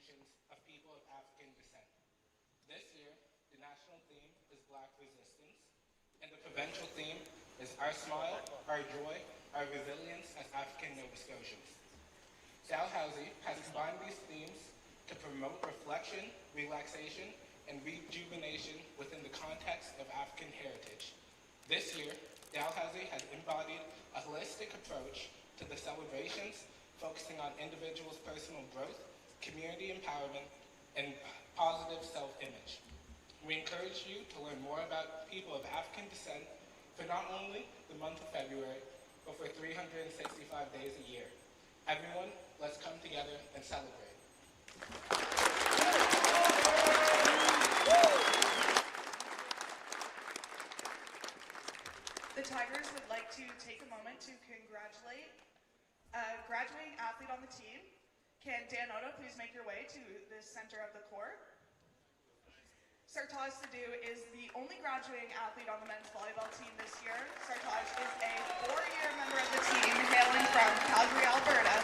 nations of people of African descent. This year, the national theme is Black Resistance, and the provincial theme is Our Smile, Our Joy, Our Resilience as African Nova Scotians. Dalhousie has combined these themes to promote reflection, relaxation, and rejuvenation within the context of African heritage. This year, Dalhousie has embodied a holistic approach to the celebrations, focusing on individuals' personal growth, community empowerment, and positive self-image. We encourage you to learn more about people of African descent for not only the month of February, but for 365 days a year. Everyone, let's come together and celebrate. The Tigers would like to take a moment to congratulate a graduating athlete on the team. Can Dan Odo please make your way to the center of the court? Sartaj Sadhu is the only graduating athlete on the men's volleyball team this year. Sartaj is a 4-year member of the team hailing from Calgary, Alberta.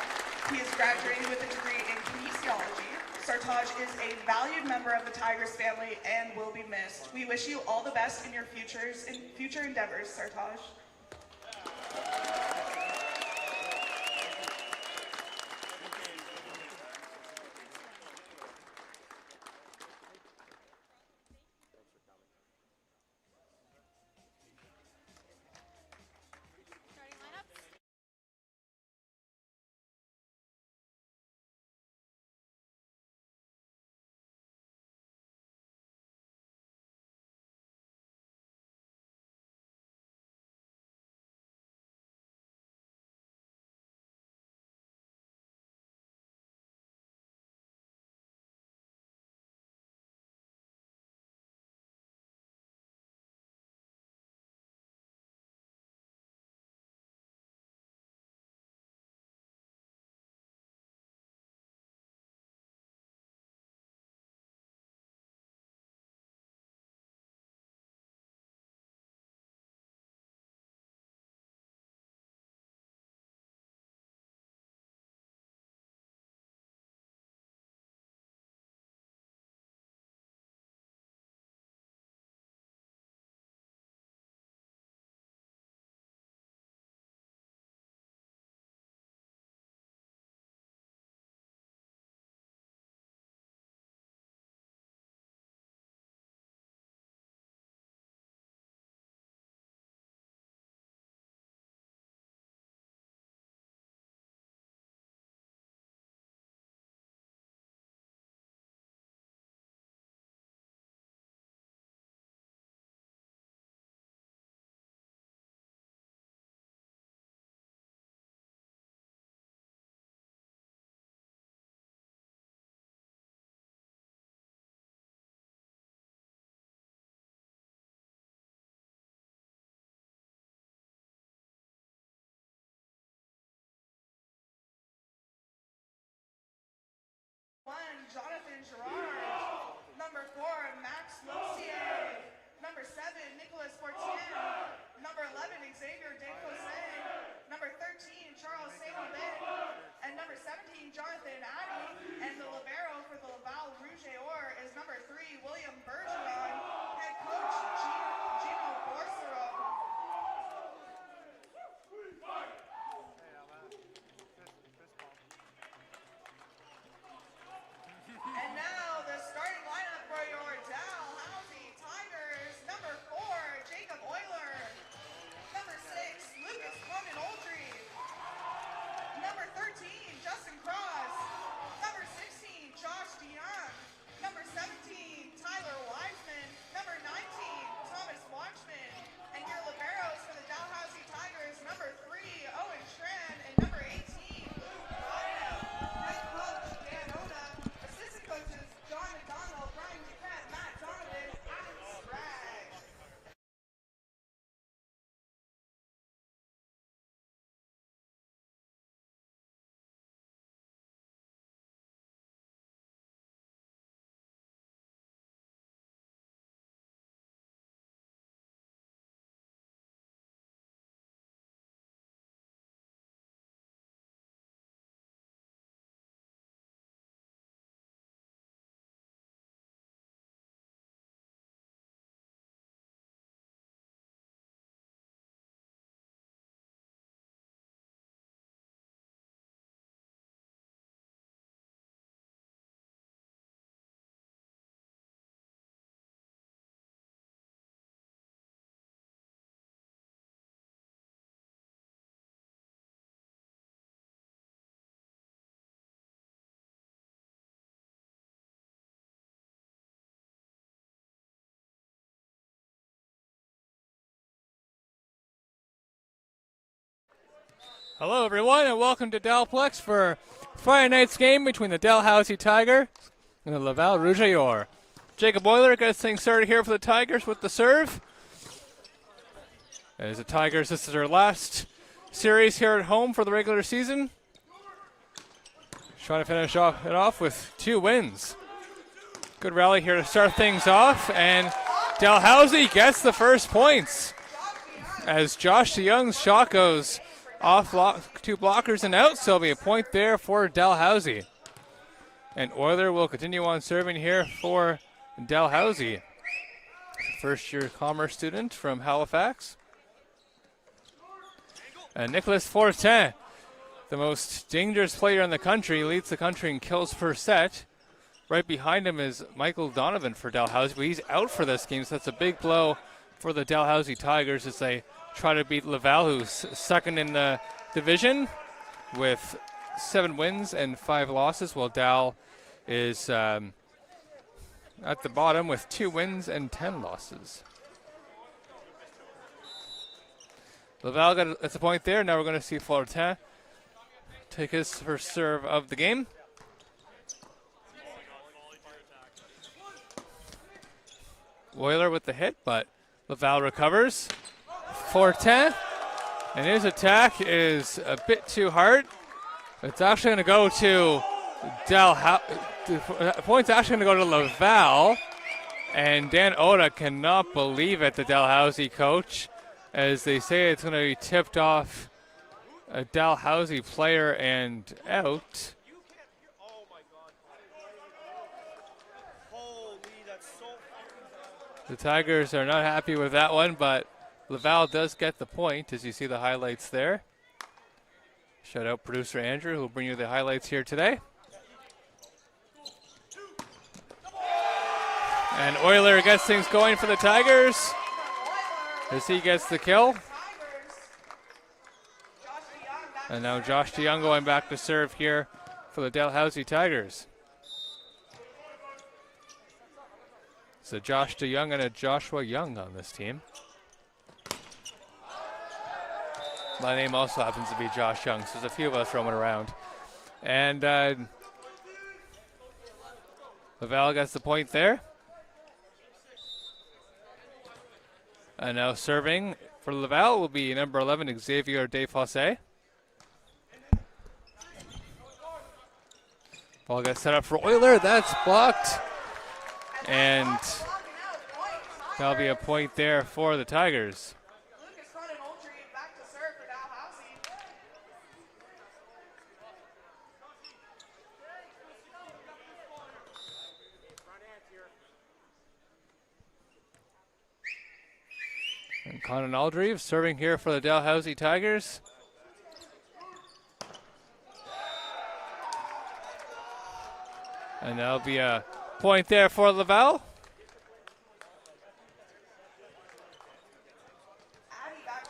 He is graduating with a degree in kinesiology. Sartaj is a valued member of the Tigers family and will be missed. We wish you all the best in your future endeavors, Sartaj. Jonathan Girard. Number 4, Max Lossier. Number 7, Nicolas Fortier. Number 11, Xavier Descossin. Number 13, Charles Saint-Aubin. And number 17, Jonathan Addy. And the libero for the Laval Rouge is number 3, William Bergeron. Head coach, Gino Borsero. And now the starting lineup for your Dalhousie Tigers. Number 4, Jacob Euler. Number 6, Lucas Condon-Oldry. Number 13, Justin Crow. Hello, everyone, and welcome to Dalplex for Friday night's game between the Dalhousie Tigers and the Laval Rouge. Jacob Euler gets things started here for the Tigers with the serve. As the Tigers, this is their last series here at home for the regular season. Trying to finish it off with 2 wins. Good rally here to start things off, and Dalhousie gets the first points as Josh DeYoung's shot goes off 2 blockers and out, so it'll be a point there for Dalhousie. And Euler will continue on serving here for Dalhousie. First-year commerce student from Halifax. And Nicholas Fortin, the most dangerous player in the country, leads the country in kills per set. Right behind him is Michael Donovan for Dalhousie, but he's out for this game, so that's a big blow for the Dalhousie Tigers as they try to beat Laval, who's second in the division with 7 wins and 5 losses, while Dal is at the bottom with 2 wins and 10 losses. Laval got a point there. Now we're going to see Fortin take his first serve of the game. Euler with the hit, but Laval recovers. Fortin, and his attack is a bit too hard. It's actually going to go to the point's actually going to go to Laval, and Dan Oda cannot believe it, the Dalhousie coach, as they say it's going to be tipped off a Dalhousie player and out. The Tigers are not happy with that one, but Laval does get the point, as you see the highlights there. Shout out producer Andrew, who will bring you the highlights here today. And Euler gets things going for the Tigers as he gets the kill. And now Josh DeYoung going back to serve here for the Dalhousie Tigers. So Josh DeYoung and a Joshua Young on this team. My name also happens to be Josh Young, so there's a few of us roaming around. And Laval gets the point there. And now serving for Laval will be number 11, Xavier Desfossés. Ball gets set up for Euler. That's blocked. And that'll be a point there for the Tigers. And Conan Aldrieve serving here for the Dalhousie Tigers. And that'll be a point there for Laval.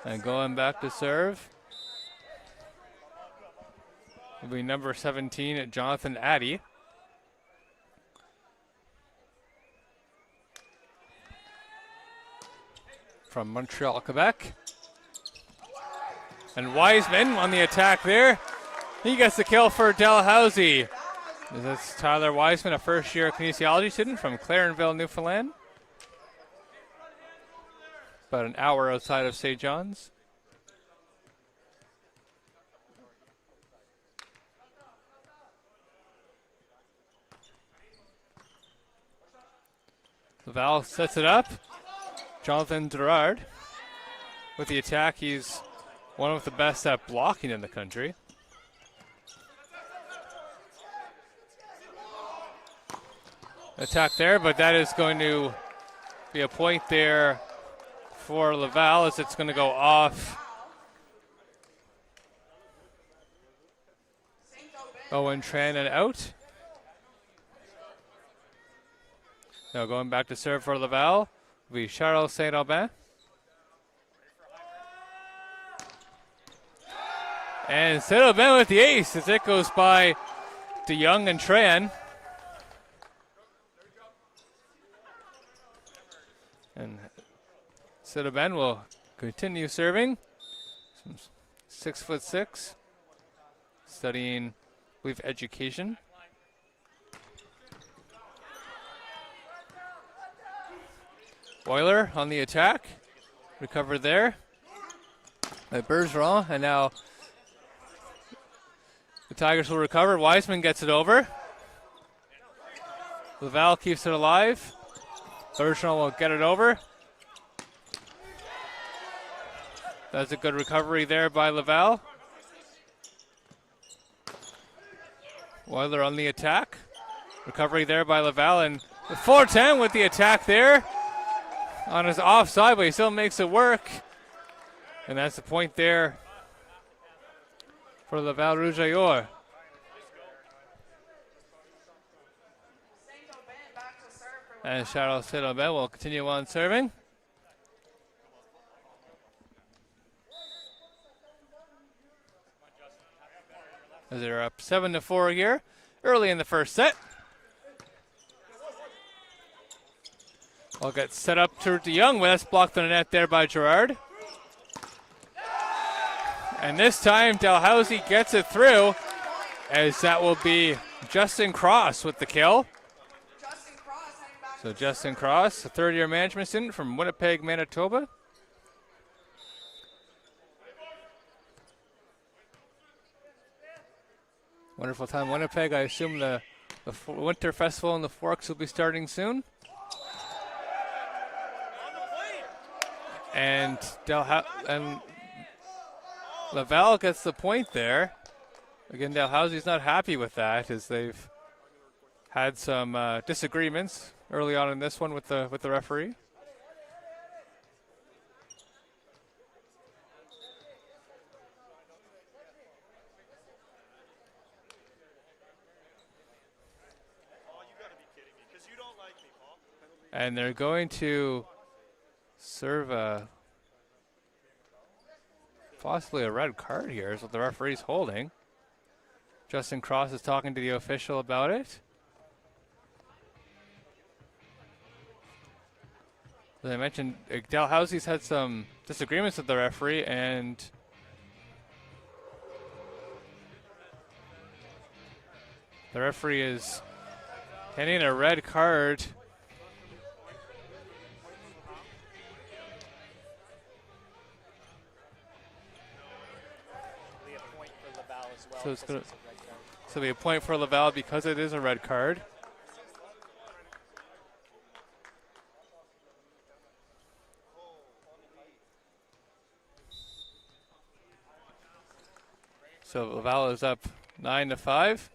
And going back to serve will be number 17, Jonathan Addy. From Montreal, Quebec. And Wiseman on the attack there. He gets the kill for Dalhousie. That's Tyler Wiseman, a first-year kinesiology student from Clarenville, Newfoundland. About an hour outside of St. John's. Laval sets it up. Jonathan Gerard with the attack. He's one of the best at blocking in the country. Attack there, but that is going to be a point there for Laval as it's going to go off Owen Tran and out. Now going back to serve for Laval will be Charles Saint-Aubin. And Saint-Aubin with the ace as it goes by DeYoung and Tran. And Saint-Aubin will continue serving. 6'6", studying, I believe, education. Euler on the attack. Recovered there by Bergeron, and now the Tigers will recover. Wiseman gets it over. Laval keeps it alive. Bergeron will get it over. That's a good recovery there by Laval. Euler on the attack. Recovery there by Laval, and 4-10 with the attack there. On his offside, but he still makes it work. And that's the point there for Laval Rouge. And Charles Saint-Aubin will continue on serving. As they're up 7-4 here, early in the first set. Ball gets set up to Young, but that's blocked on the net there by Gerard. And this time Dalhousie gets it through, as that will be Justin Cross with the kill. So Justin Cross, a third-year management student from Winnipeg, Manitoba. Wonderful time in Winnipeg. I assume the Winter Festival in the Forks will be starting soon. And Laval gets the point there. Again, Dalhousie's not happy with that, as they've had some disagreements early on in this one with the referee. And they're going to serve possibly a red card here is what the referee's holding. Justin Cross is talking to the official about it. As I mentioned, Dalhousie's had some disagreements with the referee, and the referee is handing a red card . So it's going to be a point for Laval because it is a red card. So Laval is up 9-5.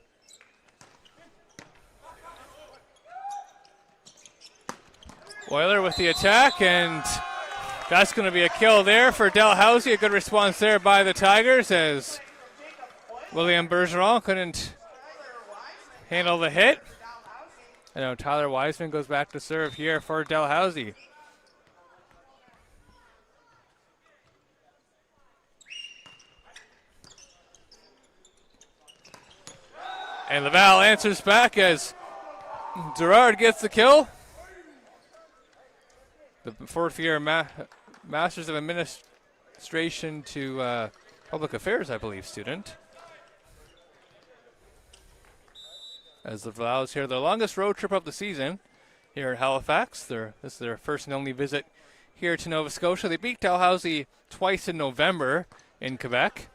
Euler with the attack, and that's going to be a kill there for Dalhousie. A good response there by the Tigers, as William Bergeron couldn't handle the hit. I know Tyler Wiseman goes back to serve here for Dalhousie. And Laval answers back as Gerard gets the kill. The fourth-year Masters of Administration to Public Affairs, I believe, student. As the Laval's here, their longest road trip of the season here at Halifax. This is their first and only visit here to Nova Scotia. They beat Dalhousie twice in November in Quebec.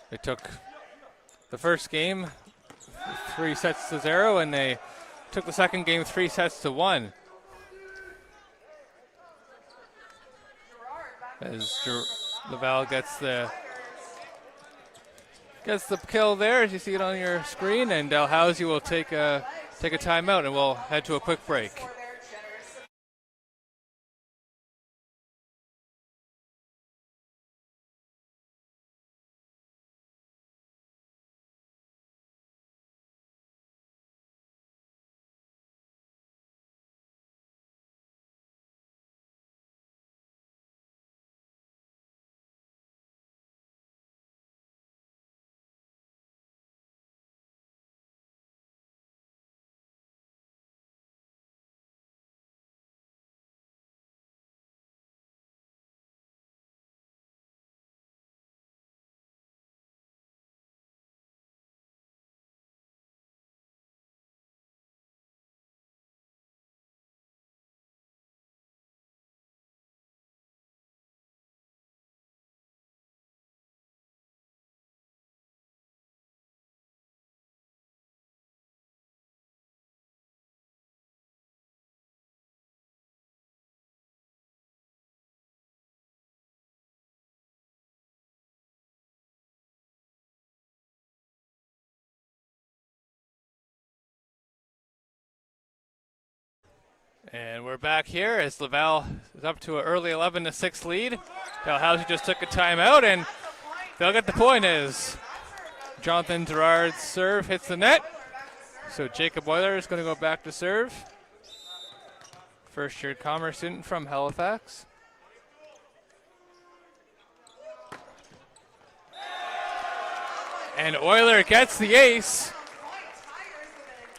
They took the first game 3-0, and they took the second game 3-1. As Laval gets the kill there, as you see it on your screen, and Dalhousie will take a timeout, and we'll head to a quick break. And we're back here as Laval is up to an early 11-6 lead. Dalhousie just took a timeout, and they'll get the point as Jonathan Gerard's serve hits the net. So Jacob Euler is going to go back to serve. First-year commerce student from Halifax. And Euler gets the ace.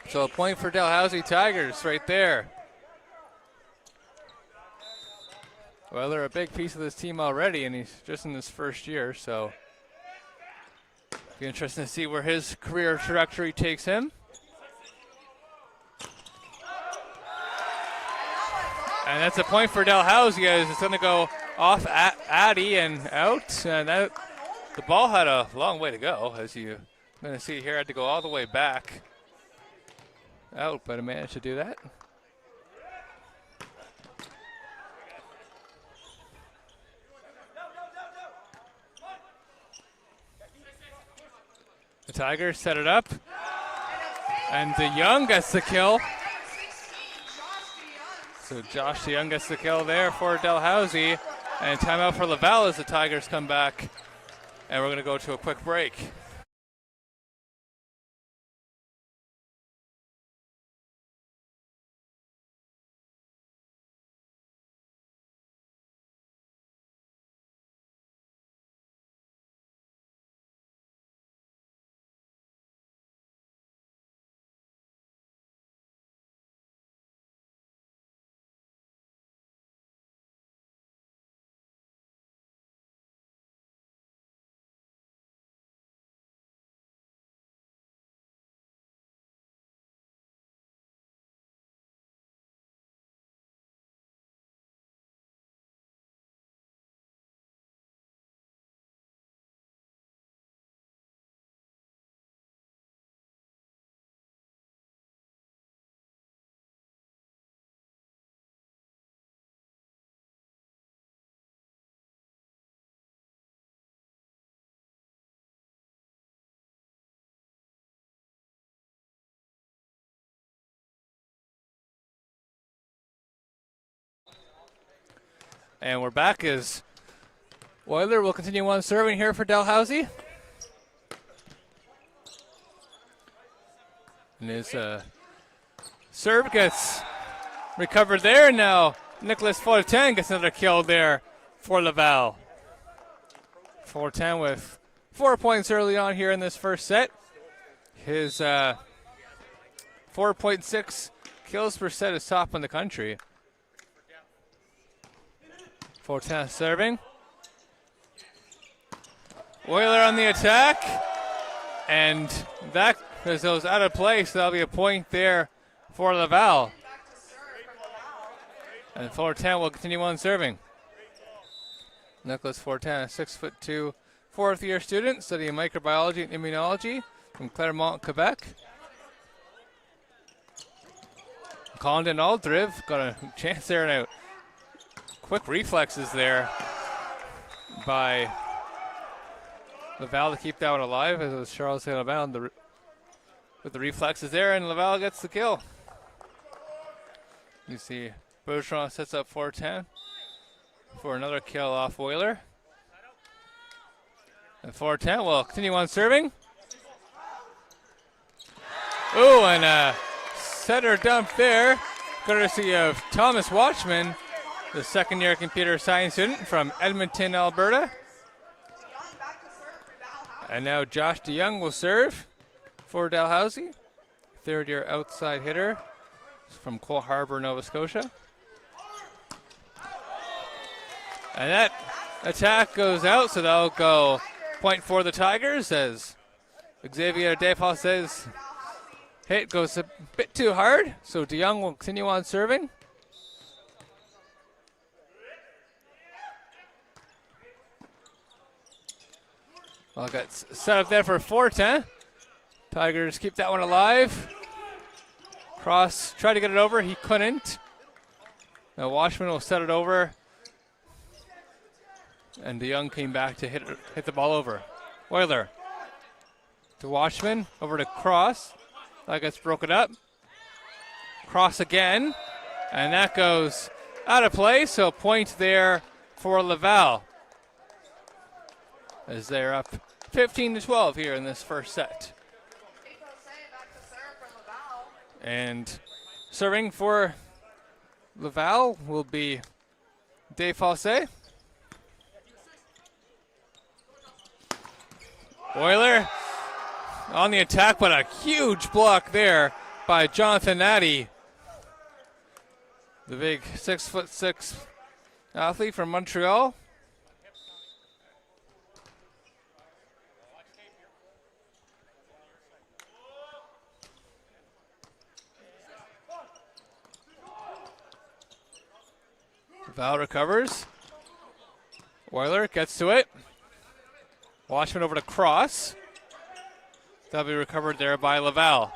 So a point for Dalhousie Tigers right there. Euler a big piece of this team already, and he's just in his first year, so be interesting to see where his career trajectory takes him. And that's a point for Dalhousie as it's going to go off Addy and out. And that, the ball had a long way to go, as you're going to see here. Had to go all the way back out, but it managed to do that. The Tigers set it up, and DeYoung gets the kill. So Josh DeYoung gets the kill there for Dalhousie, and timeout for Laval as the Tigers come back, and we're going to go to a quick break. And we're back as Euler will continue on serving here for Dalhousie. And his serve gets recovered there. And now Nicholas Fortin gets another kill there for Laval. Fortin with 4 points early on here in this first set. His 4.6 kills per set is top in the country. Fortin serving. Euler on the attack. And that goes out of play, so that'll be a point there for Laval. And Fortin will continue on serving. Nicholas Fortin, a 6'2", fourth-year student studying microbiology and immunology from Claremont, Quebec. Condon Aldriv got a chance there now. Quick reflexes there by Laval to keep that one alive, as it was Charles Saint-Laval with the reflexes there, and Laval gets the kill. You see Bertrand sets up Fortin for another kill off Euler. And Fortin will continue on serving. Ooh, and a setter dump there, courtesy of Thomas Watchman, the second-year computer science student from Edmonton, Alberta. And now Josh DeYoung will serve for Dalhousie, third-year outside hitter from Cole Harbour, Nova Scotia. And that attack goes out, so that'll go point for the Tigers as Xavier Desfosses' hit goes a bit too hard, so DeYoung will continue on serving. Well, got set up there for Fortin. Tigers keep that one alive. Cross tried to get it over, he couldn't. Now Watchman will set it over. And DeYoung came back to hit the ball over. Euler to Watchman, over to Cross. That gets broken up. Cross again. And that goes out of play, so point there for Laval, as they're up 15-12 here in this first set. And serving for Laval will be Dalhousie. Euler on the attack, but a huge block there by Jonathan Natty, the big 6'6" athlete from Montreal. Val recovers. Euler gets to it. Watchman over to Cross. That'll be recovered there by Laval.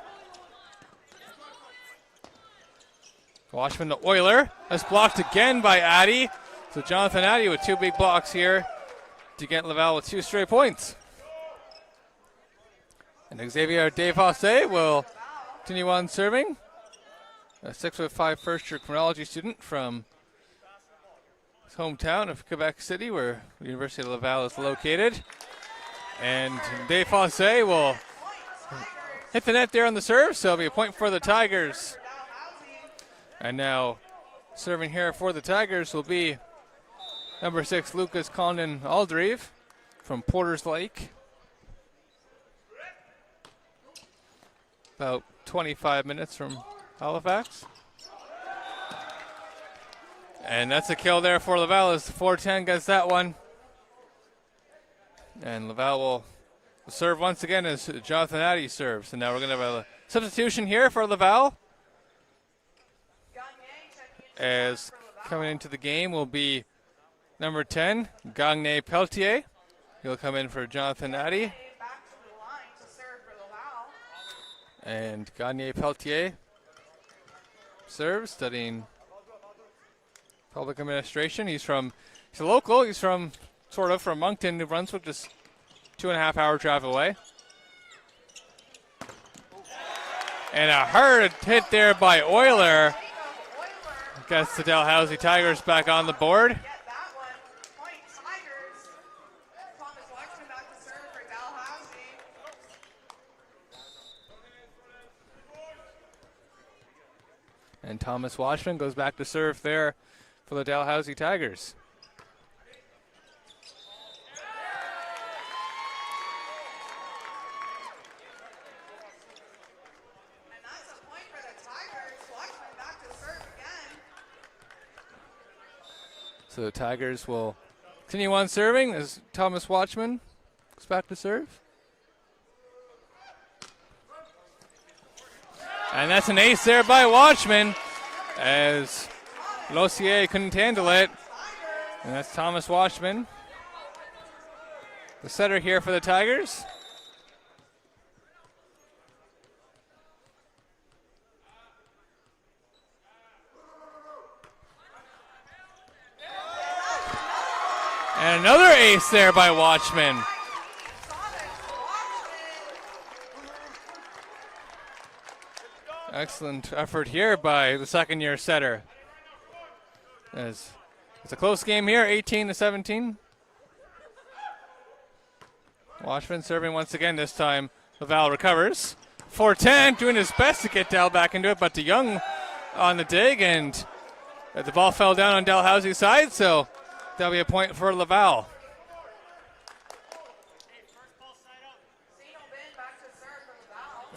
Watchman to Euler. That's blocked again by Addy. So Jonathan Addy with two big blocks here to get Laval with 2 straight points. And Xavier Dalhousie will continue on serving. A 6'5" first-year criminology student from his hometown of Quebec City, where the University of Laval is located. And Dalhousie will hit the net there on the serve, so it'll be a point for the Tigers. And now serving here for the Tigers will be number 6, Lucas Condon Aldrive from Porters Lake. About 25 minutes from Halifax. And that's a kill there for Laval as 4-10 gets that one. And Laval will serve once again as Jonathan Addy serves. And now we're going to have a substitution here for Laval. As coming into the game will be number 10, Gagne Pelletier. He'll come in for Jonathan Addy. And Gagne Pelletier serves, studying public administration. He's a local. He's from Moncton, New Brunswick, just 2.5 hour drive away. And a hard hit there by Euler. Gets the Dalhousie Tigers back on the board. And Thomas Watchman goes back to serve there for the Dalhousie Tigers. And that's a point for the Tigers. Watchman back to serve again. So the Tigers will continue on serving as Thomas Watchman goes back to serve. And that's an ace there by Watchman as Lossier couldn't handle it. And that's Thomas Watchman, the setter here for the Tigers. And another ace there by Watchman. Excellent effort here by the second-year setter. As it's a close game here, 18-17. Watchman serving once again. This time, Laval recovers. 4-10, doing his best to get Dal back into it, but DeYoung on the dig, and the ball fell down on Dalhousie's side, so that'll be a point for Laval.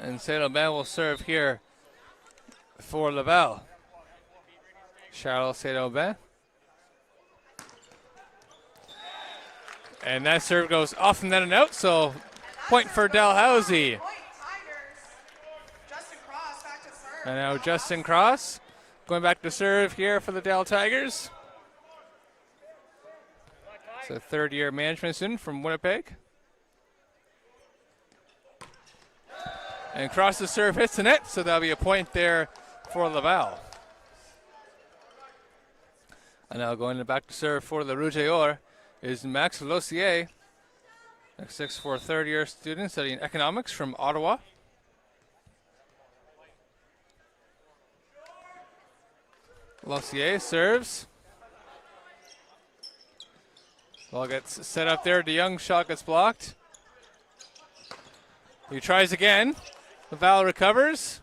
And Saint-Aubin will serve here for Laval. Charles Saint-Aubin. And that serve goes off the net and out, so point for Dalhousie. And now Justin Cross going back to serve here for the Dal Tigers. It's a third-year management student from Winnipeg. And Cross the serve hits the net, so that'll be a point there for Laval. And now going back to serve for the Rouge et Or is Max Lossier, a 6'4" third-year student studying economics from Ottawa. Lossier serves. Ball gets set up there. DeYoung's shot gets blocked. He tries again. Laval recovers.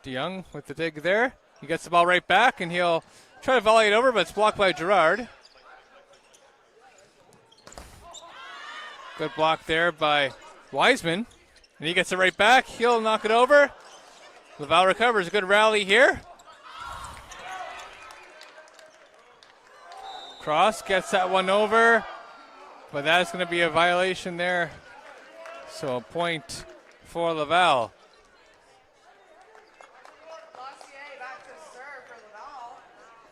DeYoung with the dig there. He gets the ball right back, and he'll try to volley it over, but it's blocked by Gerard. Good block there by Wiseman. And he gets it right back. He'll knock it over. Laval recovers. A good rally here. Cross gets that one over, but that's going to be a violation there. So a point for Laval. Lossier back to serve for Laval.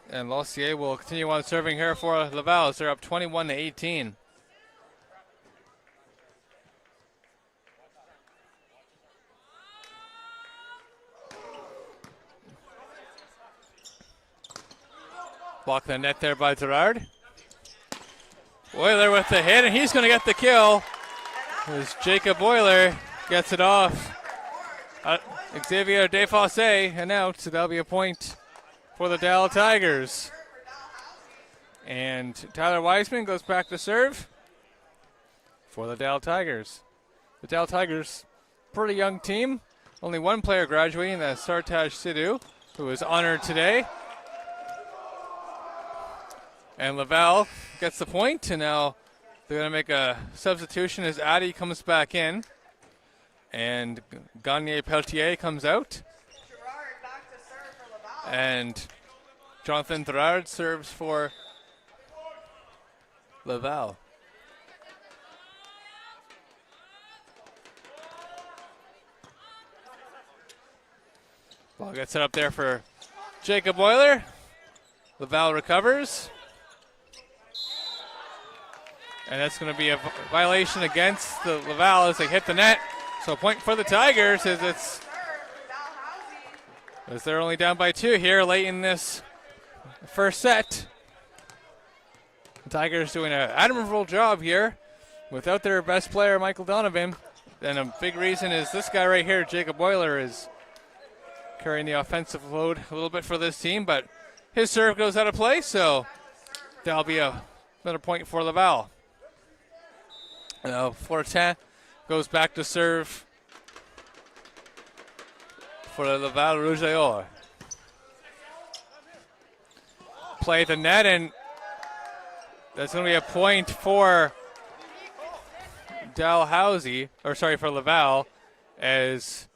And Lossier will continue on serving here for Laval as they're up 21-18. Block the net there by Gerard. Boiler with the hit, and he's going to get the kill. As Jacob Boiler gets it off. Xavier Defosse, and out, so that'll be a point for the Dal Tigers. And Tyler Wiseman goes back to serve for the Dal Tigers. The Dal Tigers, pretty young team. Only one player graduating, that's Sartaj Sidhu, who was honored today. And Laval gets the point, and now they're going to make a substitution as Addy comes back in. And Gagné-Pelletier comes out. Gerard back to serve for Laval. And Jonathan Gerard serves for Laval. Ball gets set up there for Jacob Boiler. Laval recovers. And that's going to be a violation against the Laval as they hit the net. So a point for the Tigers as they're only down by 2 here late in this first set. The Tigers doing an admirable job here without their best player, Michael Donovan. And a big reason is this guy right here, Jacob Boiler, is carrying the offensive load a little bit for this team, but his serve goes out of play, so that'll be another point for Laval. Fortin goes back to serve for the Laval Rouge et Or. Play the net, and that's going to be a point for Dalhousie, for Laval, as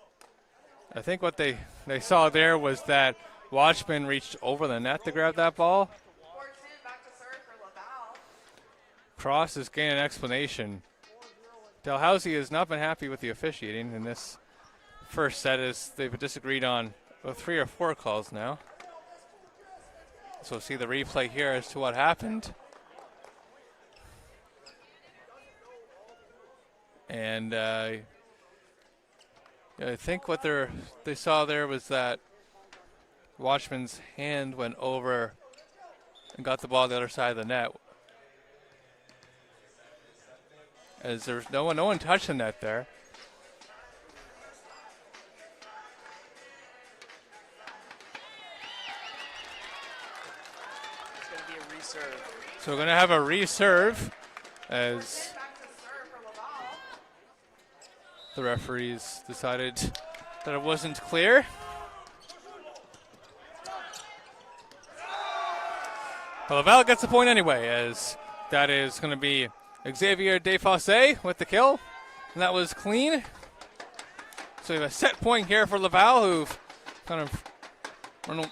I think what they saw there was that Watchman reached over the net to grab that ball. Fortin back to serve for Laval. Cross is getting an explanation. Dalhousie has not been happy with the officiating in this first set as they've disagreed on 3 or 4 calls now. So we'll see the replay here as to what happened. And I think what they saw there was that Watchman's hand went over and got the ball on the other side of the net. As there's no one touched the net there. It's going to be a reserve. So we're going to have a reserve as Back to serve for Laval. the referees decided that it wasn't clear. Well, Laval gets the point anyway, as that is going to be Xavier Defosse with the kill, and that was clean. So we have a set point here for Laval, who've kind of run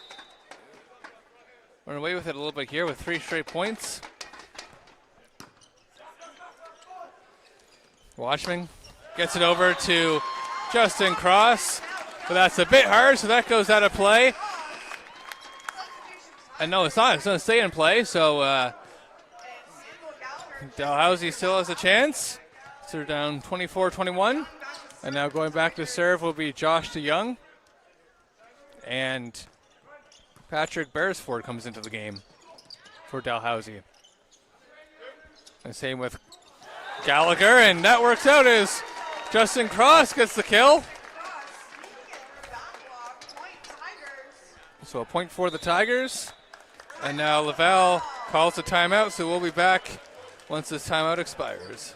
away with it a little bit here with 3 straight points. Watchman gets it over to Justin Cross, but that's a bit hard, so that goes out of play. And no, it's not. It's going to stay in play, so Dalhousie still has a chance. So they're down 24-21. And now going back to serve will be Josh DeYoung. And Patrick Beresford comes into the game for Dalhousie. And same with Gallagher, and that works out as Justin Cross gets the kill. So a point for the Tigers. And now Laval calls a timeout, so we'll be back once this timeout expires.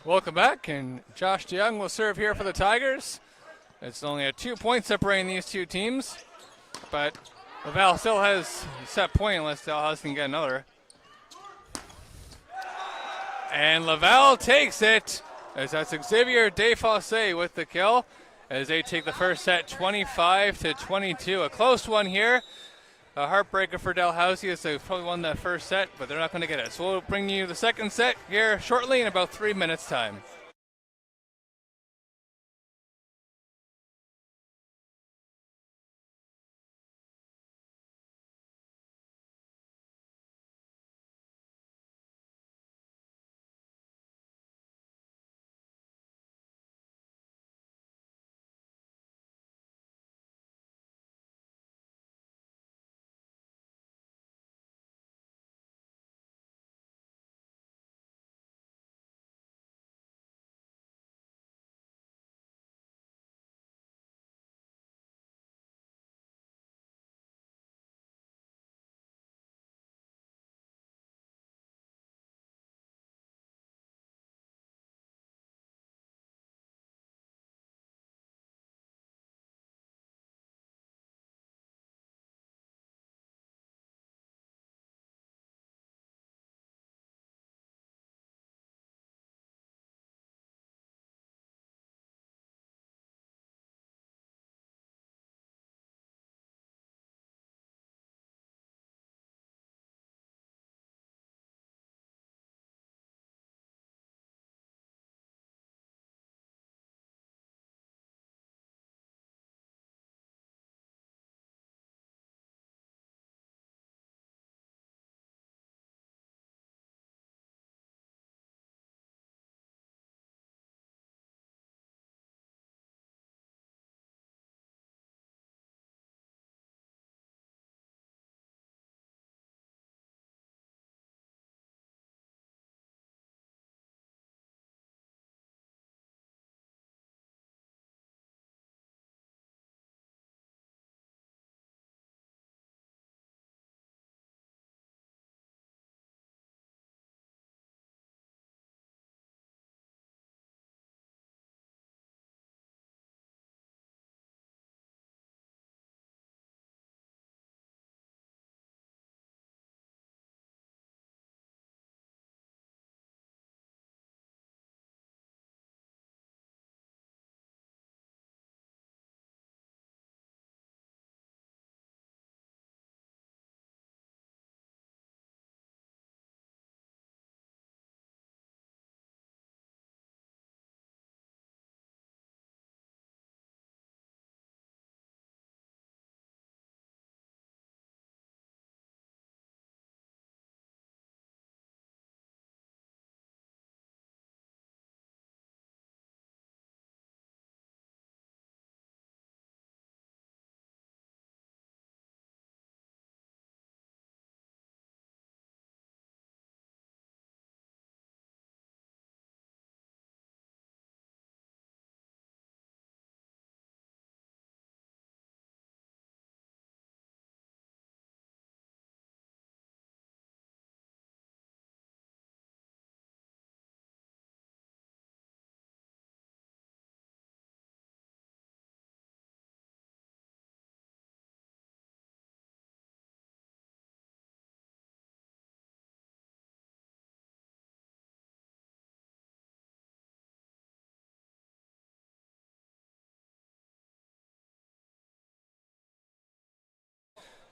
Welcome back, and Josh DeYoung will serve here for the Tigers. It's only a 2-point separating these two teams, but Laval still has a set point unless Dalhousie can get another. And Laval takes it, as that's Xavier Desfossé with the kill, as they take the first set 25-22. A close one here. A heartbreaker for Dalhousie as they probably won that first set, but they're not going to get it. So we'll bring you the second set here shortly in about 3 minutes' time.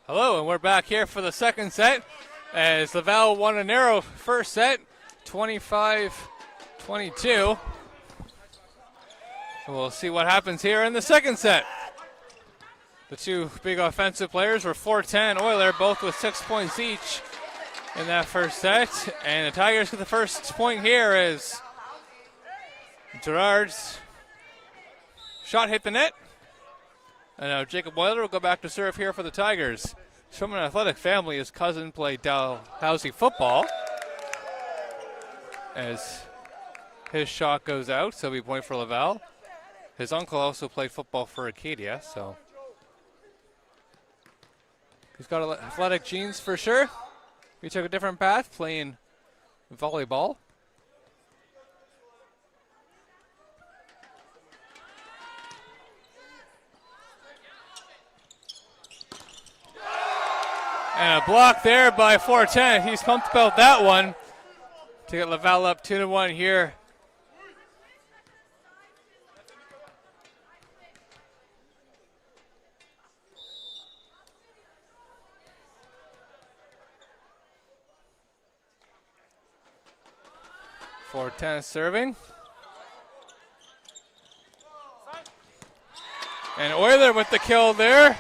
Hello, and we're back here for the second set as Laval won a narrow first set, 25-22. We'll see what happens here in the second set. The two big offensive players were 4-10 Oiler, both with 6 points each in that first set. And the Tigers get the first point here as Gerard's shot hit the net. And now Jacob Oiler will go back to serve here for the Tigers. He's from an athletic family. His cousin played Dalhousie football. As his shot goes out, so it'll be a point for Laval. His uncle also played football for Acadia, so he's got athletic genes for sure. He took a different path playing volleyball. And a block there by 410. He's pumped about that one to get Laval up 2-1 here. .410 serving. And Oiler with the kill there.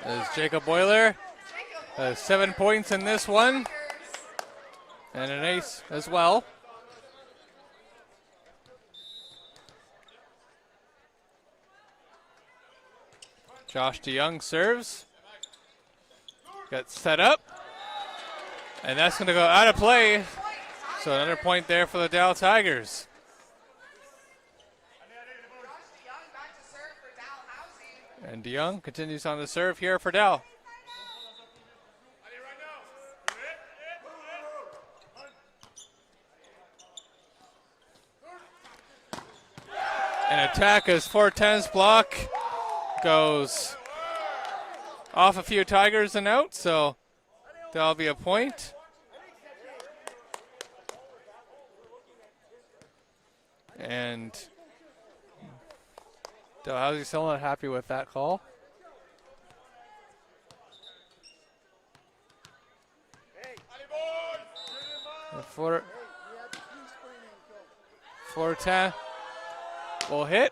As Jacob Oiler has 7 points in this one. And an ace as well. Josh DeYoung serves. Gets set up. And that's going to go out of play. So another point there for the Dal Tigers. And DeYoung continues on the serve here for Dal. An attack as 410's block goes off a few Tigers and out, so that'll be a point. And Dalhousie still not happy with that call. For 410 will hit.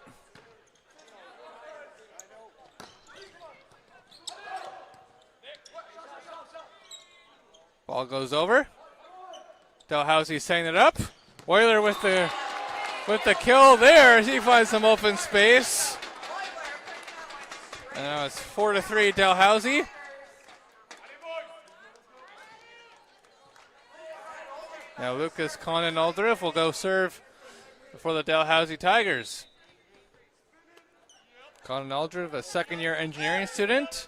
Ball goes over. Dalhousie setting it up. Oiler with the kill there as he finds some open space. And now it's 4-3 Dalhousie. Now Lucas Conan-Aldrich will go serve for the Dalhousie Tigers. Conan-Aldrich, a second-year engineering student.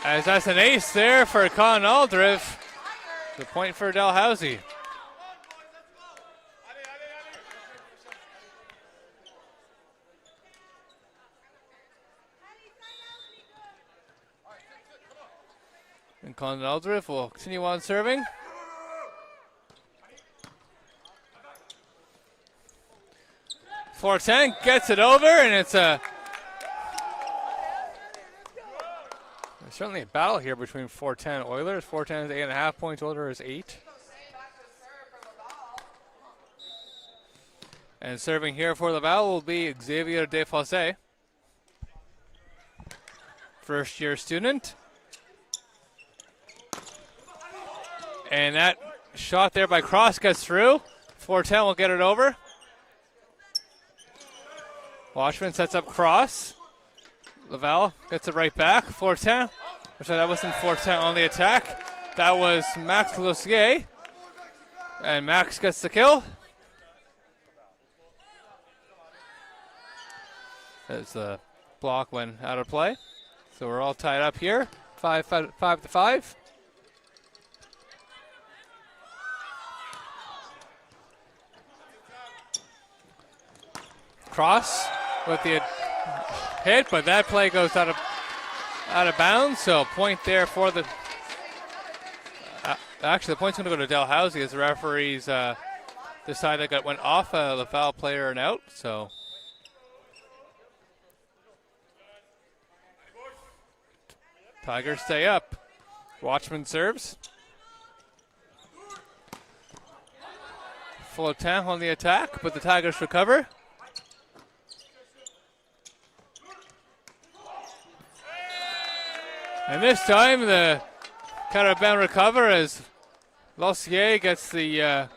As that's an ace there for Conan-Aldrich. The point for Dalhousie. And Conan-Aldrich will continue on serving. .410 gets it over, and it's a certainly a battle here between 410 Oilers. 410 is 8.5 points. Oiler is 8. And serving here for Laval will be Xavier Desfossés, first-year student. And that shot there by Cross gets through. 410 will get it over. Watchman sets up Cross. Laval gets it right back. 410. So that wasn't 410 on the attack. That was Max Lussier. And Max gets the kill. As the block went out of play. So we're all tied up here. 5-5. Cross with the hit, but that play goes out of bounds. So point there for the. Actually, the point's going to go to Dalhousie as the referees decide that went off a Laval player and out. So Tigers stay up. Watchman serves. Fullerton on the attack, but the Tigers recover. And this time the Carabin recover as Lossier gets the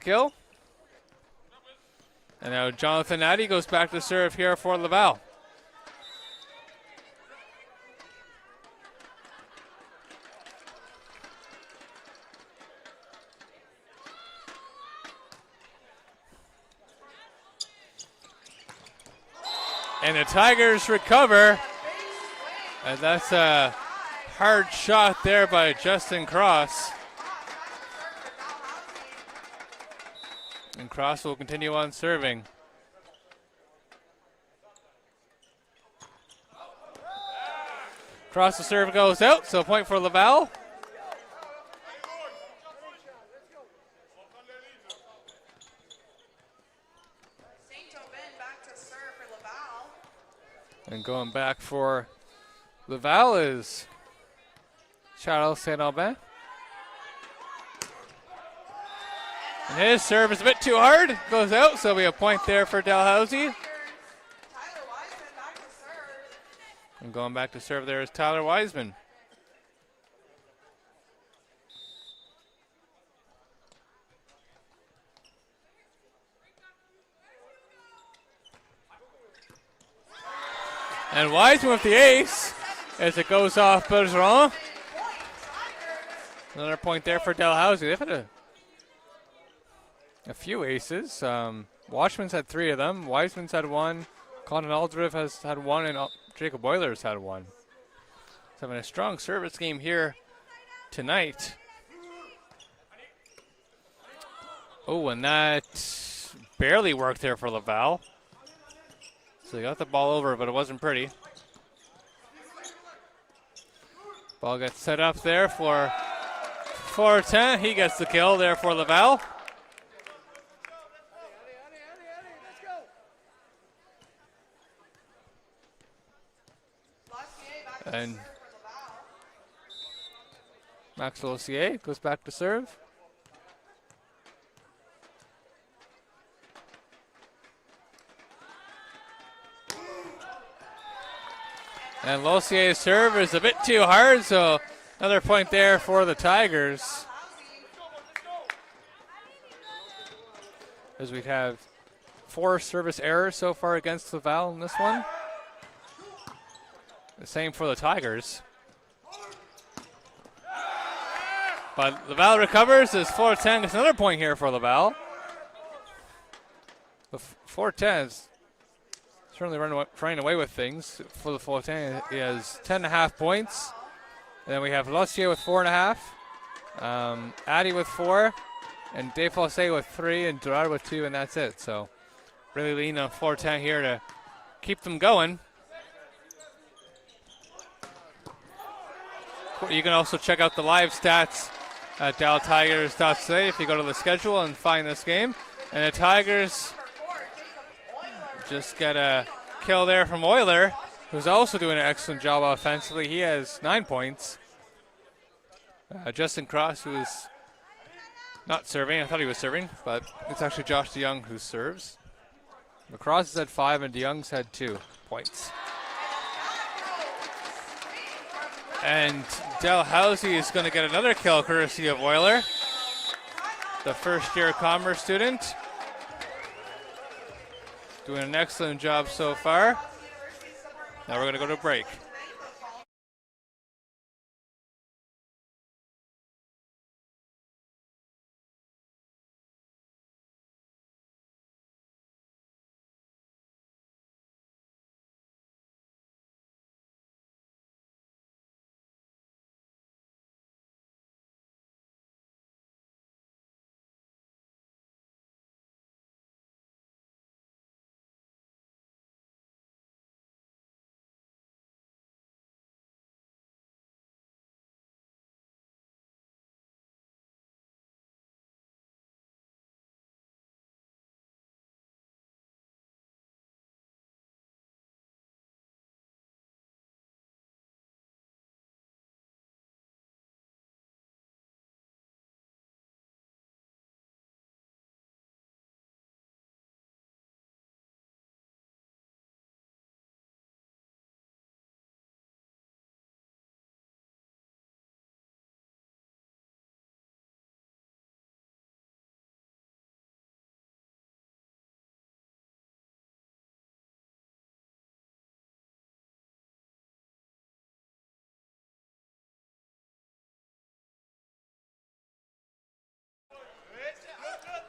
kill. And now Jonathan Addy goes back to serve here for Laval. And the Tigers recover. And that's a hard shot there by Justin Cross. And Cross will continue on serving. Cross the serve goes out, so a point for Laval. And going back for Laval is Charles Saint-Aubin. And his serve is a bit too hard. Goes out, so we have a point there for Dalhousie. And going back to serve there is Tyler Wiseman. And Wiseman with the ace as it goes off Bergeron. Another point there for Dalhousie. They've had a few aces. Watchman's had 3 of them. Wiseman's had 1. Colin Aldriff has had 1, and Jacob Euler's had 1. So having a strong service game here tonight. Oh, and that barely worked there for Laval. So they got the ball over, but it wasn't pretty. Ball gets set up there for Fullerton. He gets the kill there for Laval. And Max Lossier goes back to serve. And Lossier's serve is a bit too hard, so another point there for the Tigers. As we have 4 service errors so far against Laval in this one. The same for the Tigers. But Laval recovers as Fullerton gets another point here for Laval. The Fullerton is certainly running away with things for the Fullerton. He has 10.5 points. And then we have Lossier with 4.5. Addy with 4. And Desfossé with 3. And Gerard with 2. And that's it. So really lean on Fullerton here to keep them going. You can also check out the live stats at daltigers.ca if you go to the schedule and find this game. And the Tigers just got a kill there from Euler, who's also doing an excellent job offensively. He has 9 points. Justin Cross, who is not serving. I thought he was serving, but it's actually Josh DeYoung who serves. Cross has had 5 and DeYoung's had 2 points. And Dalhousie is going to get another kill courtesy of Euler, the first-year commerce student. Doing an excellent job so far. Now we're going to go to break.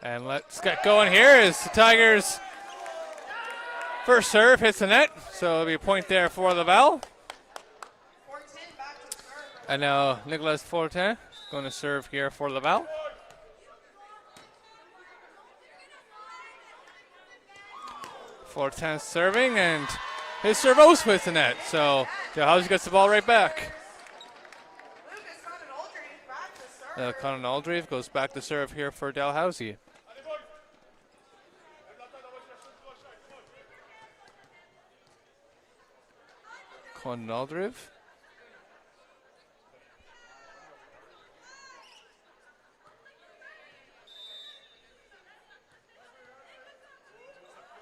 And let's get going here as the Tigers' first serve hits the net. So it'll be a point there for Laval. And now Nicolas Fortin going to serve here for Laval. Fortin serving, and his serve also hits the net. So Dalhousie gets the ball right back. Conan Aldrieve goes back to serve here for Dalhousie. Conan Aldrieve.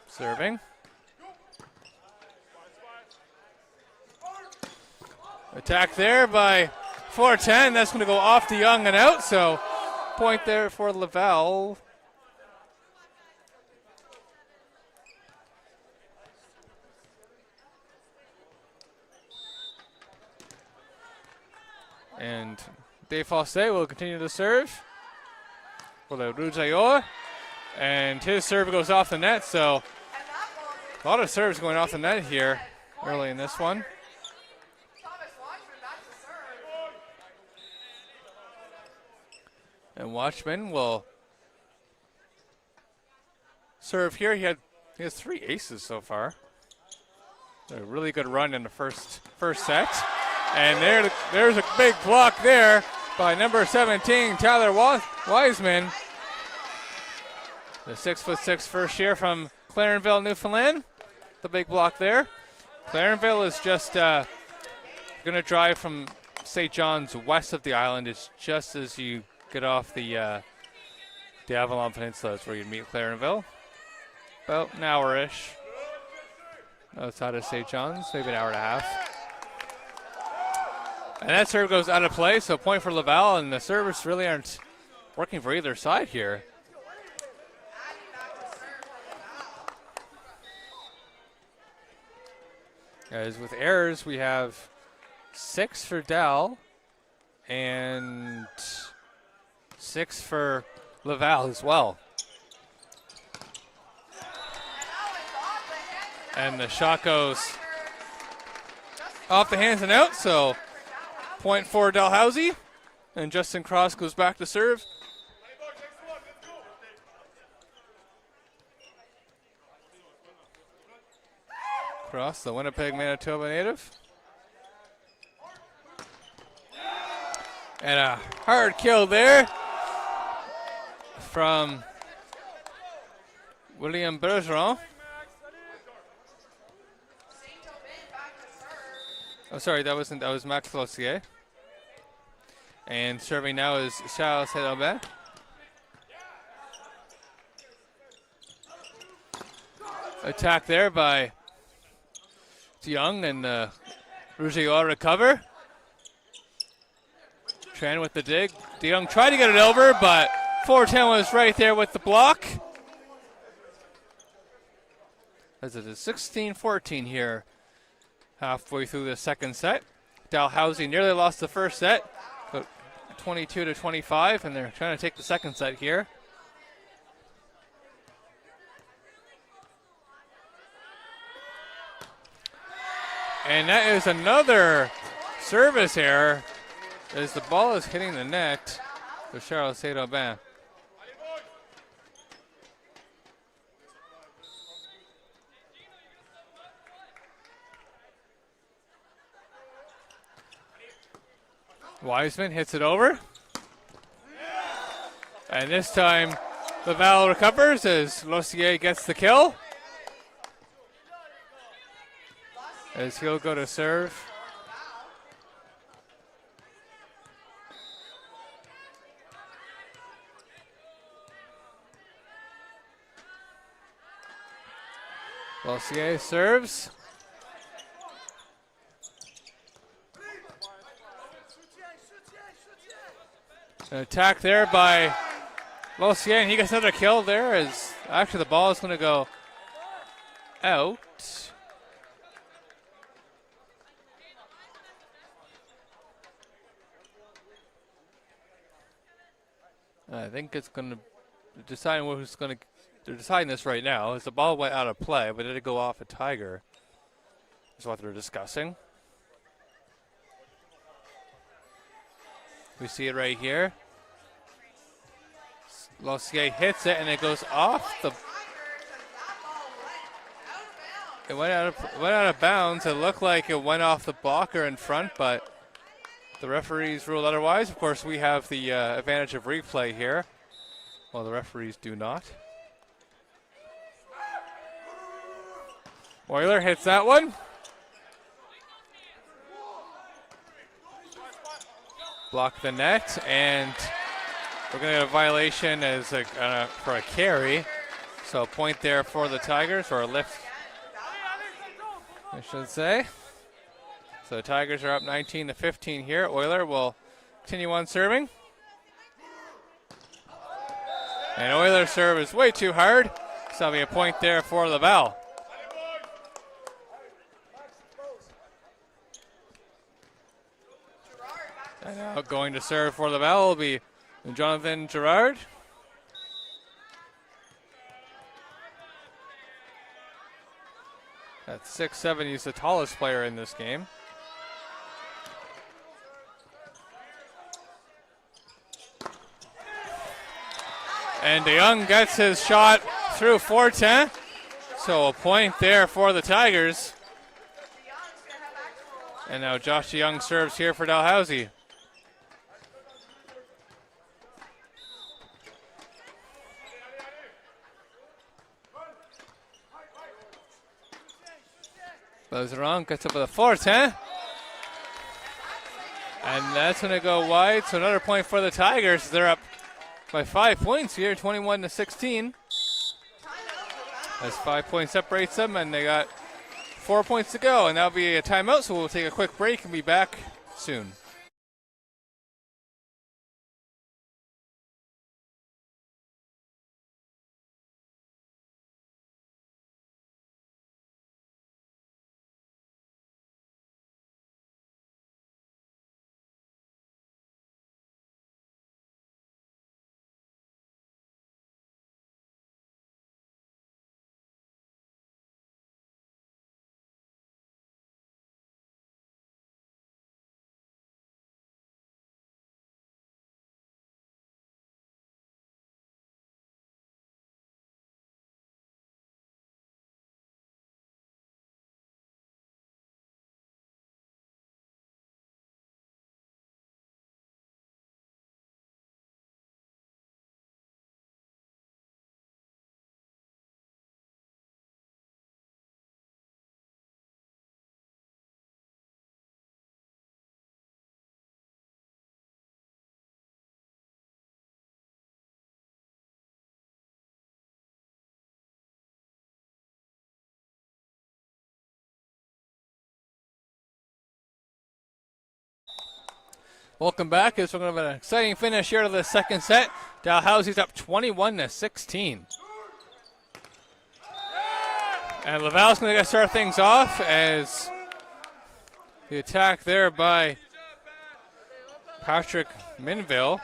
Serving. Attack there by 410. That's going to go off the Young and out. So point there for Laval. And Dave Fossé will continue to serve for the Rouge. And his serve goes off the net. So a lot of serves going off the net here early in this one. And Watchman will serve here. He has 3 aces so far. A really good run in the first set. And there's a big block there by number 17, Tyler Wiseman. The 6'6" first year from Clarenville, Newfoundland. The big block there. Clarenville is just going to drive from St. John's west of the island. It's just as you get off the Avalon Peninsula. That's where you'd meet Clarenville. About an hour-ish outside of St. John's, maybe an hour and a half. And that serve goes out of play, so point for Laval, and the servers really aren't working for either side here. As with errors, we have 6 for Dal and 6 for Laval as well. And the shot goes off the hands and out, so point for Dalhousie. And Justin Cross goes back to serve. Cross, the Winnipeg, Manitoba native. And a hard kill there from William Bergeron. Oh, sorry, that was Max Flossier. And serving now is Charles Saint-Aubin. Attack there by Young, and Rouge recover. Tran with the dig. DeYoung tried to get it over, but 410 was right there with the block. As it is 16-14 here, halfway through the second set. Dalhousie nearly lost the first set, but 22-25, and they're trying to take the second set here. And that is another service error as the ball is hitting the net for Charles Saint-Aubin. Wiseman hits it over. And this time Laval recovers as Lossier gets the kill. As he'll go to serve. Lossier serves. An attack there by Lossier, and he gets another kill there as actually the ball is going to go out. I think it's going to deciding who's going to. They're deciding this right now. As the ball went out of play, but did it go off a Tiger? Is what they're discussing. We see it right here. Lossier hits it and it goes off the. It went out of bounds. It looked like it went off the blocker in front, but the referees ruled otherwise. Of course, we have the advantage of replay here. Well, the referees do not. Euler hits that one. Block the net, and we're going to get a violation as for a carry. So a point there for the Tigers, or a lift, I should say. So the Tigers are up 19-15 here. Euler will continue on serving. And Euler's serve is way too hard. So that'll be a point there for Laval. And now going to serve for Laval will be Jonathan Girard. At 6'7", he's the tallest player in this game. And DeYoung gets his shot through 410. So a point there for the Tigers. And now Josh DeYoung serves here for Dalhousie. Blows it wrong, gets up with a 410. And that's going to go wide. So another point for the Tigers. They're up by 5 points here, 21-16. As 5 points separates them, and they got 4 points to go. And that'll be a timeout, so we'll take a quick break and be back soon. Welcome back. As we're going to have an exciting finish here to the second set. Dalhousie's up 21-16. And Laval's going to start things off as the attack there by Patrick Minville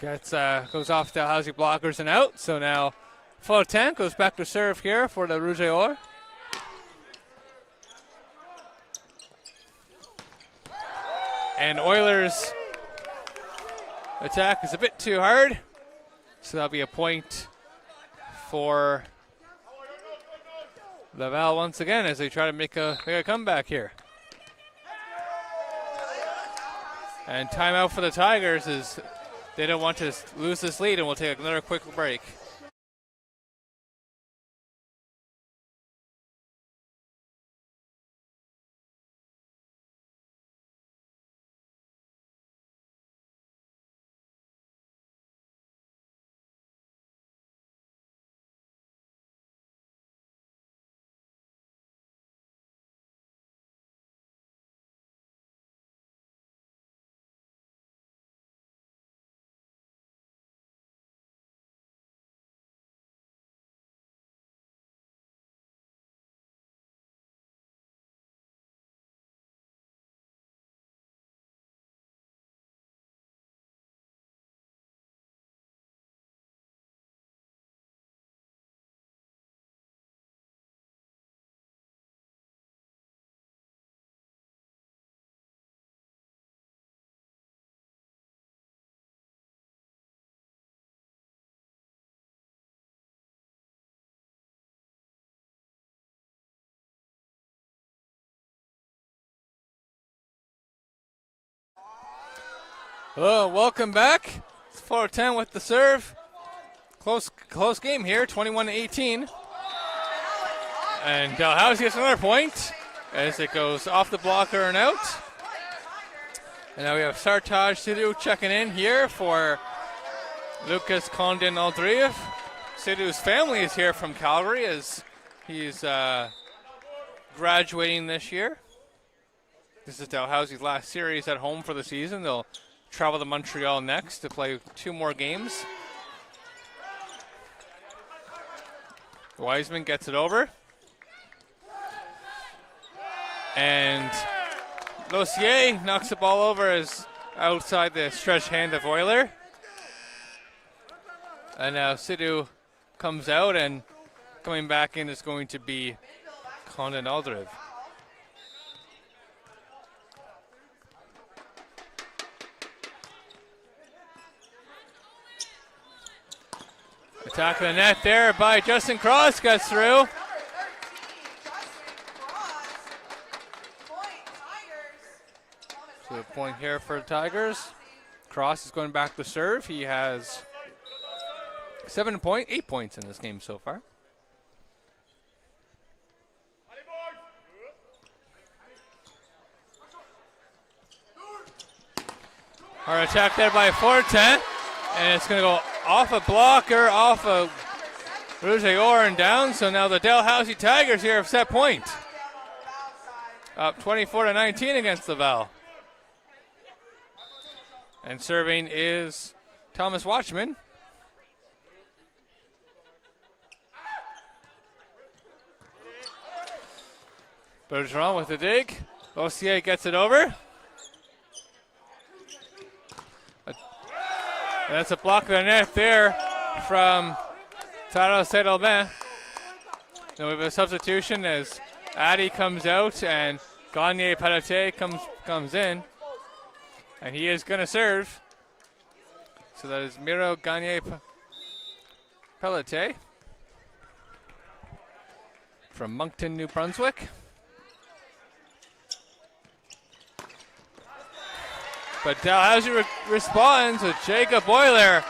goes off Dalhousie blockers and out. So now Flotan goes back to serve here for the Rouge Or. And Oilers' attack is a bit too hard. So that'll be a point for Laval once again as they try to make a comeback here. And timeout for the Tigers is they don't want to lose this lead, and we'll take another quick break. Oh, welcome back. It's 4-10 with the serve. Close game here, 21-18. And Dalhousie gets another point as it goes off the blocker and out. And now we have Sartaj Sidhu checking in here for Lucas Condon Aldriev. Sidhu's family is here from Calgary as he's graduating this year. This is Dalhousie's last series at home for the season. They'll travel to Montreal next to play 2 more games. Wiseman gets it over. And Lossier knocks the ball over as outside the stretch hand of Euler. And now Sidhu comes out, and coming back in is going to be Condon Aldriev. Attack of the net there by Justin Cross, gets through. So a point here for the Tigers. Cross is going back to serve. He has 8 points in this game so far. Hard attack there by Fortin, and it's going to go off a blocker, off a Rouge and down. So now the Dalhousie Tigers here have set point. Up 24-19 against Laval. And serving is Thomas Watchman. Bergeron with the dig. Lossier gets it over. And that's a block of the net there from Taro Saint-Albin. Then we have a substitution as Addy comes out and Gagne Pelletier comes in. And he is going to serve. So that is Miro Gagne Pelletier from Moncton, New Brunswick. But Dalhousie responds with Jacob Euler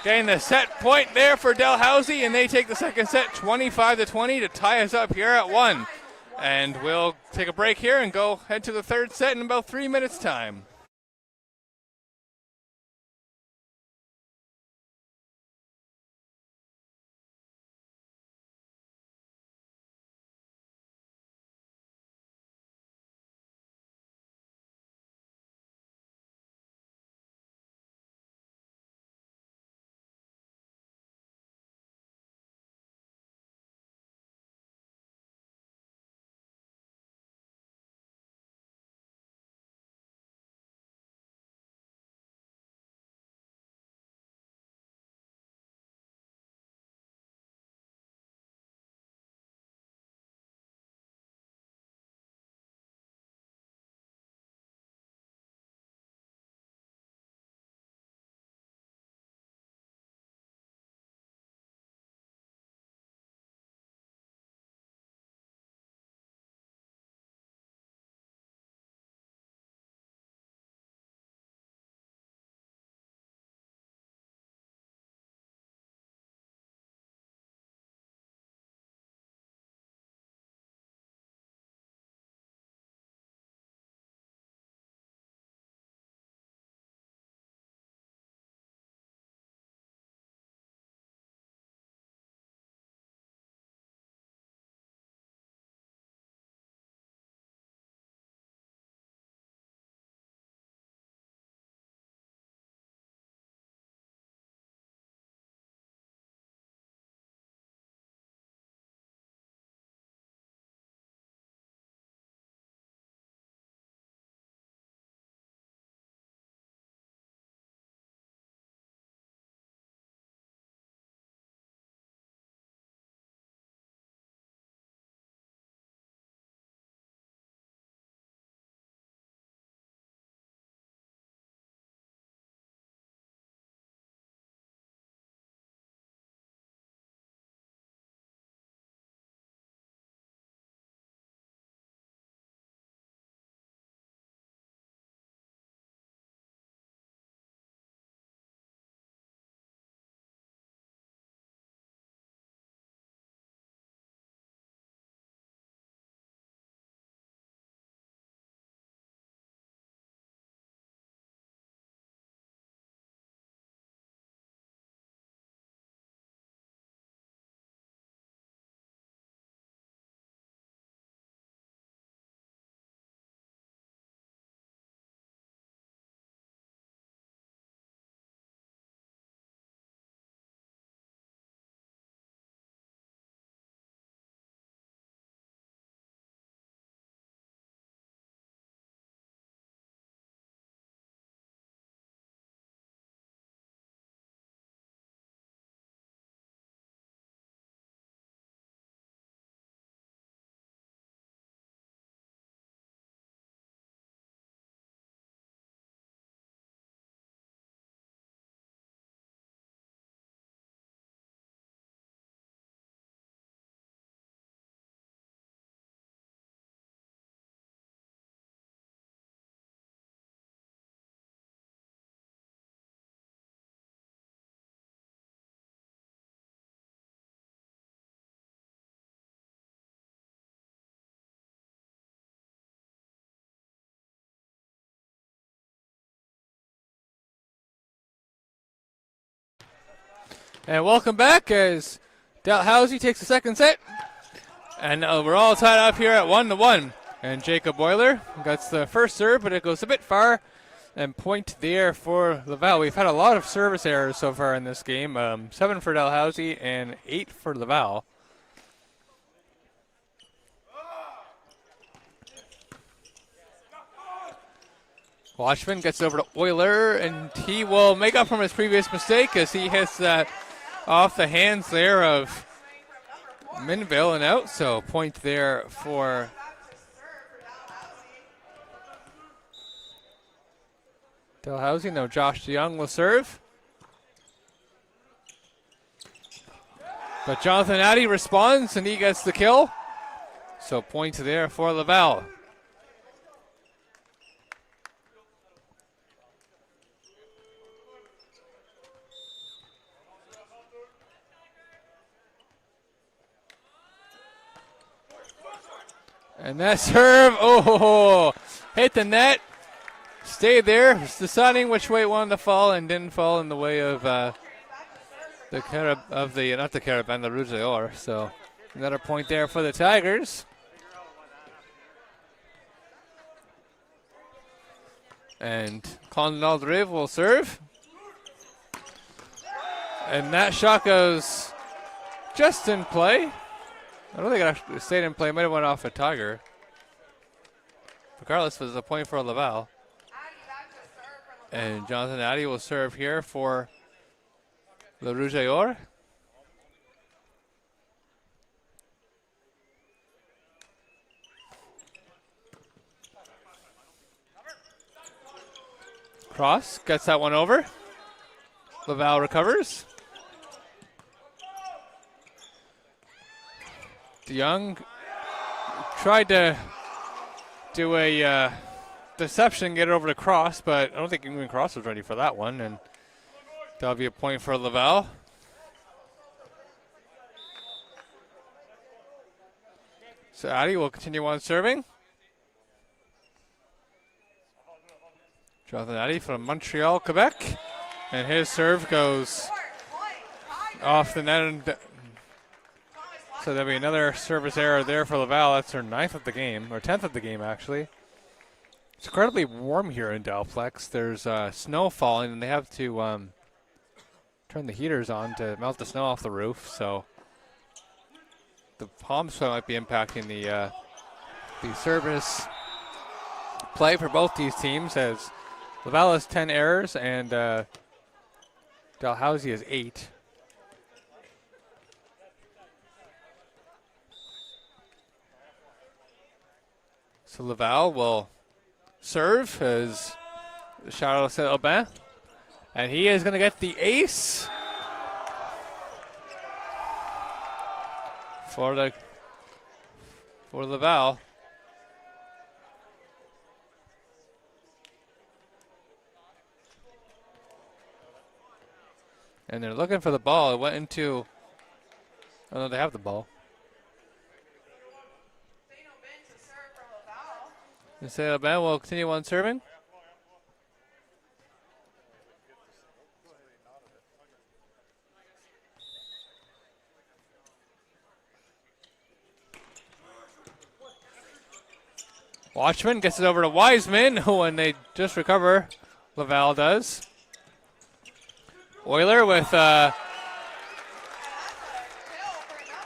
getting the set point there for Dalhousie, and they take the second set 25-20 to tie us up here at 1. And we'll take a break here and go head to the third set in about 3 minutes' time. And welcome back as Dalhousie takes the second set. And we're all tied up here at 1-1. And Jacob Euler gets the first serve, but it goes a bit far. And point there for Laval. We've had a lot of service errors so far in this game. 7 for Dalhousie and 8 for Laval. Watchman gets over to Euler, and he will make up from his previous mistake as he hits that off the hands there of Minville and out. So point there for Dalhousie. Now Josh DeYoung will serve. But Jonathan Addy responds, and he gets the kill. So point there for Laval. And that serve, hit the net, stayed there, was deciding which way it wanted to fall and didn't fall in the way of the Rouge d'Or. So another point there for the Tigers. And Condon Aldrive will serve. And that shot goes just in play. I don't think it actually stayed in play. It might have went off a Tiger. Regardless, it was a point for Laval. And Jonathan Addy will serve here for the Rouge d'Or. Cross gets that one over. Laval recovers. DeYoung tried to do a deception, get it over to Cross, but I don't think even Cross was ready for that one, and that'll be a point for Laval. So Addy will continue on serving. Jonathan Addy from Montreal, Quebec, and his serve goes off the net. And so there'll be another service error there for Laval. That's their 9th of the game, or 10th of the game, actually. It's incredibly warm here in Dalplex. There's snow falling, and they have to turn the heaters on to melt the snow off the roof. So the palm sweat might be impacting the service play for both these teams, as Laval has 10 errors and Dalhousie has 8. So Laval will serve as Charles Aubin, and he is going to get the ace for Laval. And they're looking for the ball. It went into, oh no, they have the ball. Aubin will continue on serving. Watchman gets it over to Wiseman, and they just recover. Laval does. Euler with a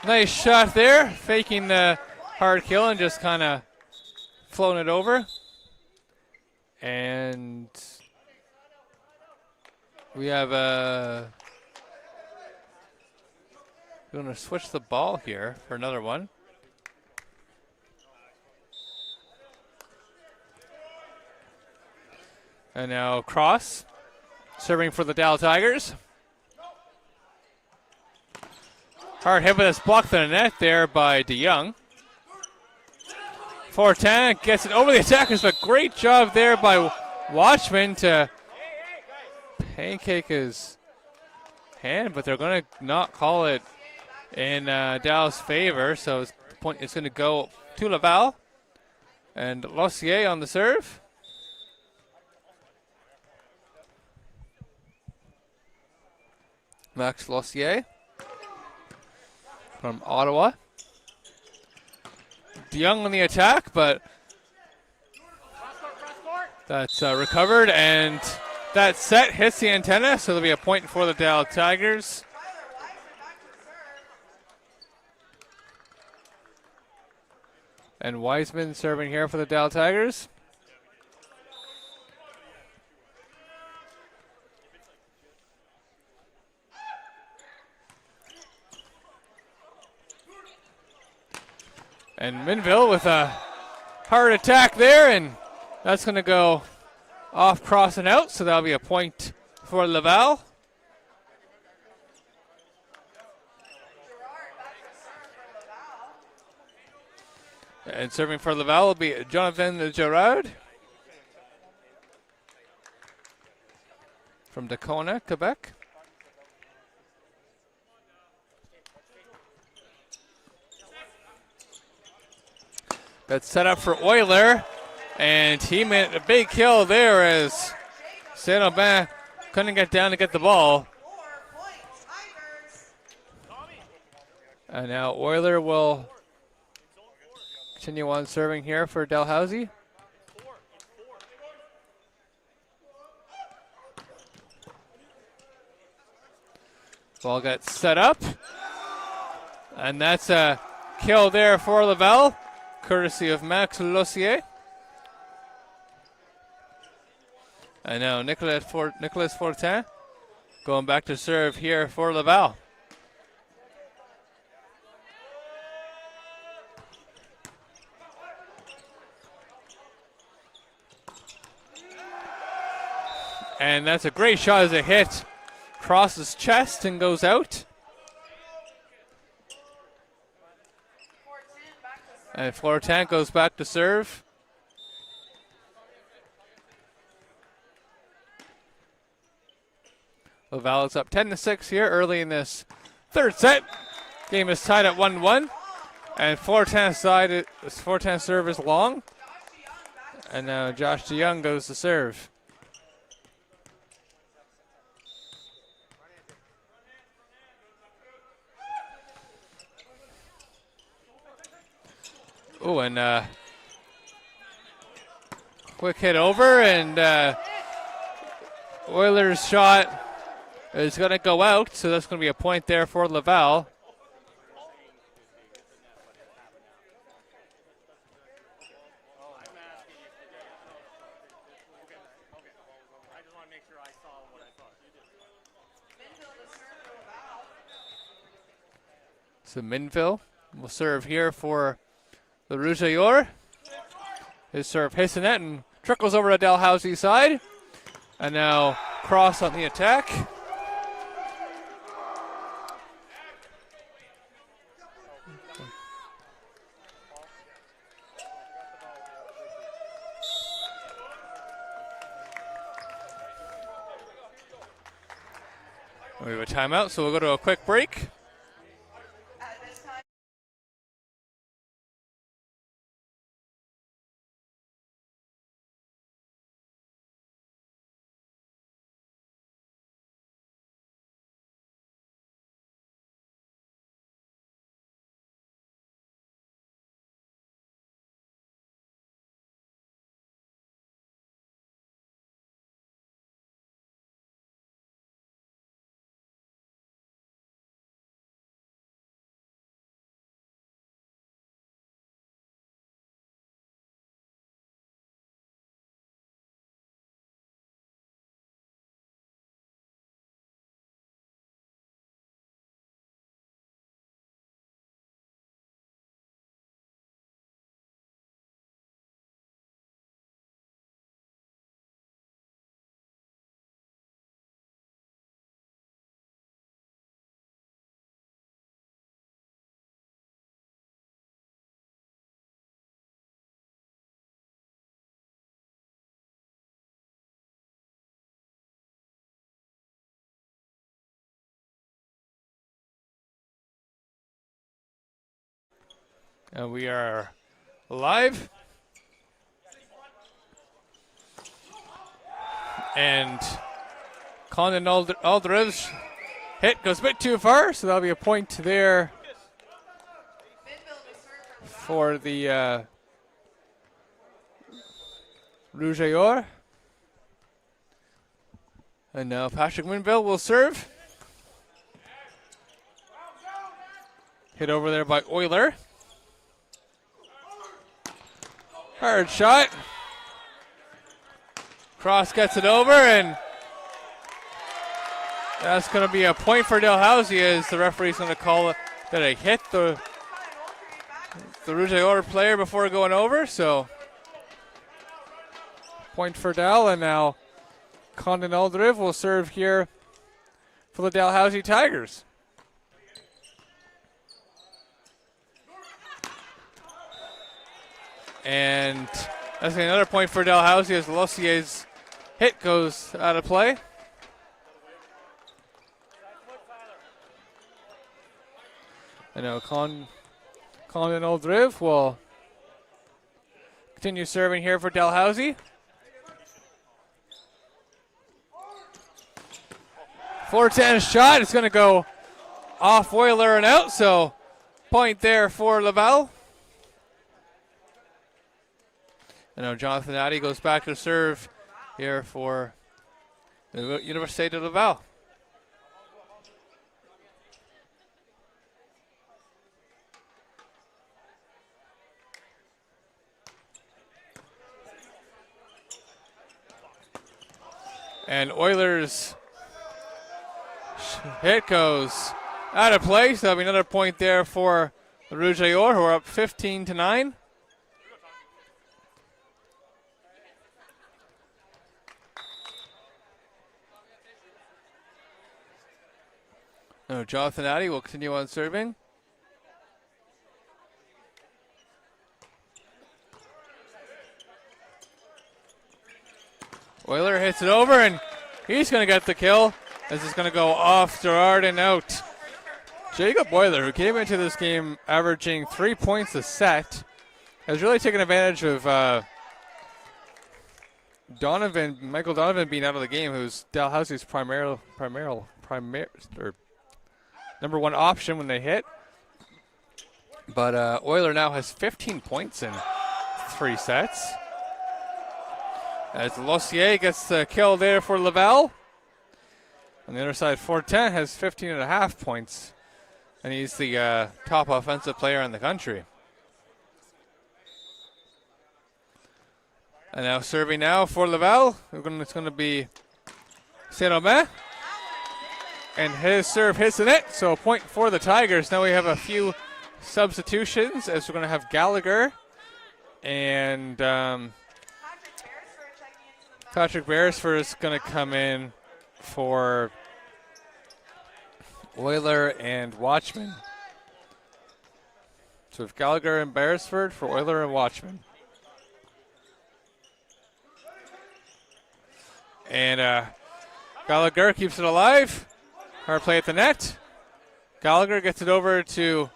nice shot there, faking the hard kill and just kind of floating it over. And we have we're going to switch the ball here for another one. And now Cross serving for the Dow Tigers. Hard hit, but it's blocked in the net there by DeYoung. Fortin gets it over the attackers, but great job there by Watchman to pancake his hand, but they're going to not call it in Dow's favor, so it's going to go to Laval. And Lossier on the serve. Max Lossier from Ottawa. DeYoung on the attack, but that's recovered, and that set hits the antenna, so there'll be a point for the Dow Tigers. And Wiseman serving here for the Dow Tigers. And Minville with a hard attack there, and that's going to go off, cross, and out, so that'll be a point for Laval. And serving for Laval will be Jonathan Gerard from Dacona, Quebec. That's set up for Euler, and he made a big kill there as Saint-Aubin couldn't get down to get the ball. And now Euler will continue on serving here for Dalhousie. Ball gets set up, and that's a kill there for Laval, courtesy of Max Lossier. And now Nicolas Fortin going back to serve here for Laval. And that's a great shot as a hit. Crosses chest and goes out. And Fortin goes back to serve. Laval is up 10-6 here early in this third set. Game is tied at 1-1. And Fortin's serve is long. And now Josh DeYoung goes to serve. Oh, and quick hit over, and Oilers' shot is going to go out, so that's going to be a point there for Laval. So Minville will serve here for the Rouge. His serve hits the net and trickles over to Dalhousie side. And now cross on the attack. We have a timeout, so we'll go to a quick break. And we are live. And Condon Aldridge hit goes a bit too far, so that'll be a point there for the Rouge et Or. And now Patrick Minville will serve. Hit over there by Euler. Hard shot. Cross gets it over, and that's going to be a point for Dalhousie, as the referee's going to call it that it hit the Rouge et Or player before going over. So point for Dal, and now Condon Aldriv will serve here for the Dalhousie Tigers. And that's another point for Dalhousie as Lossier's hit goes out of play. I know Condon Aldriv will continue serving here for Dalhousie. 4-10 shot. It's going to go off Euler and out, so point there for Laval. I know Jonathan Addy goes back to serve here for the Université de Laval. And Oilers' hit goes out of play, so that'll be another point there for the Rouge et Or, who are up 15-9. No, Jonathan Addy will continue on serving. Euler hits it over, and he's going to get the kill, as it's going to go off Gerard and out. Jacob Euler, who came into this game averaging 3 points a set, has really taken advantage of Michael Donovan being out of the game, who's Dalhousie's number one option when they hit. But Euler now has 15 points in 3 sets. As Lossier gets the kill there for Laval. On the other side, 410 has 15.5 points. And he's the top offensive player in the country. And now serving now for Laval. It's going to be Saint-Romain. And his serve hits the net, so a point for the Tigers. Now we have a few substitutions, as we're going to have Gallagher and Patrick Beresford is going to come in for Euler and Watchman. So we have Gallagher and Beresford for Euler and Watchman. And Gallagher keeps it alive. Hard play at the net. Gallagher gets it over to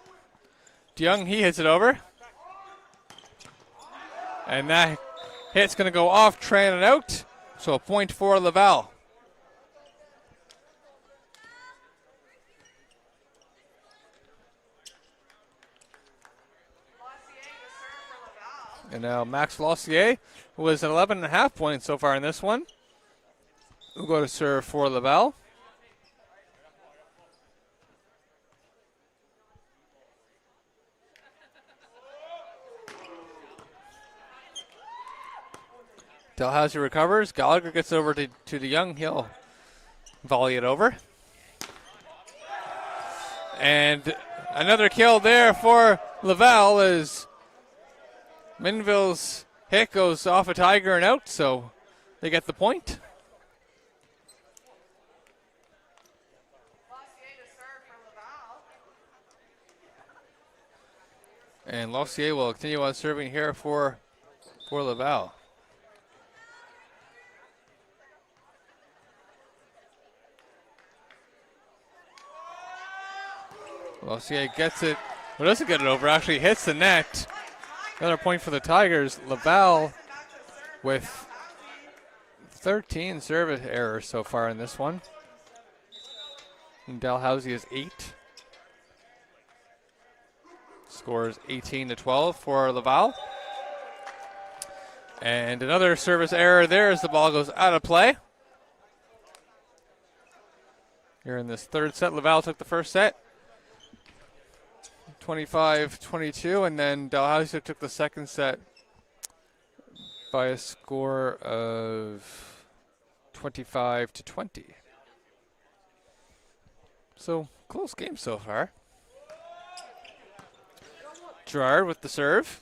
DeYoung. He hits it over. And that hit's going to go off Tran and out. So a point for Laval. And now Max Lossier, who was at 11.5 points so far in this one, will go to serve for Laval. Dalhousie recovers. Gallagher gets over to DeYoung. He'll volley it over. And another kill there for Laval as Minville's hit goes off a Tiger and out, so they get the point. And Lossier will continue on serving here for Laval. Lossier gets it, but doesn't get it over, actually hits the net. Another point for the Tigers. Laval with 13 service errors so far in this one. And Dalhousie is 8. Score is 18-12 for Laval. And another service error there as the ball goes out of play. Here in this third set, Laval took the first set, 25-22, and then Dalhousie took the second set by a score of 25-20. So, close game so far. Gerard with the serve.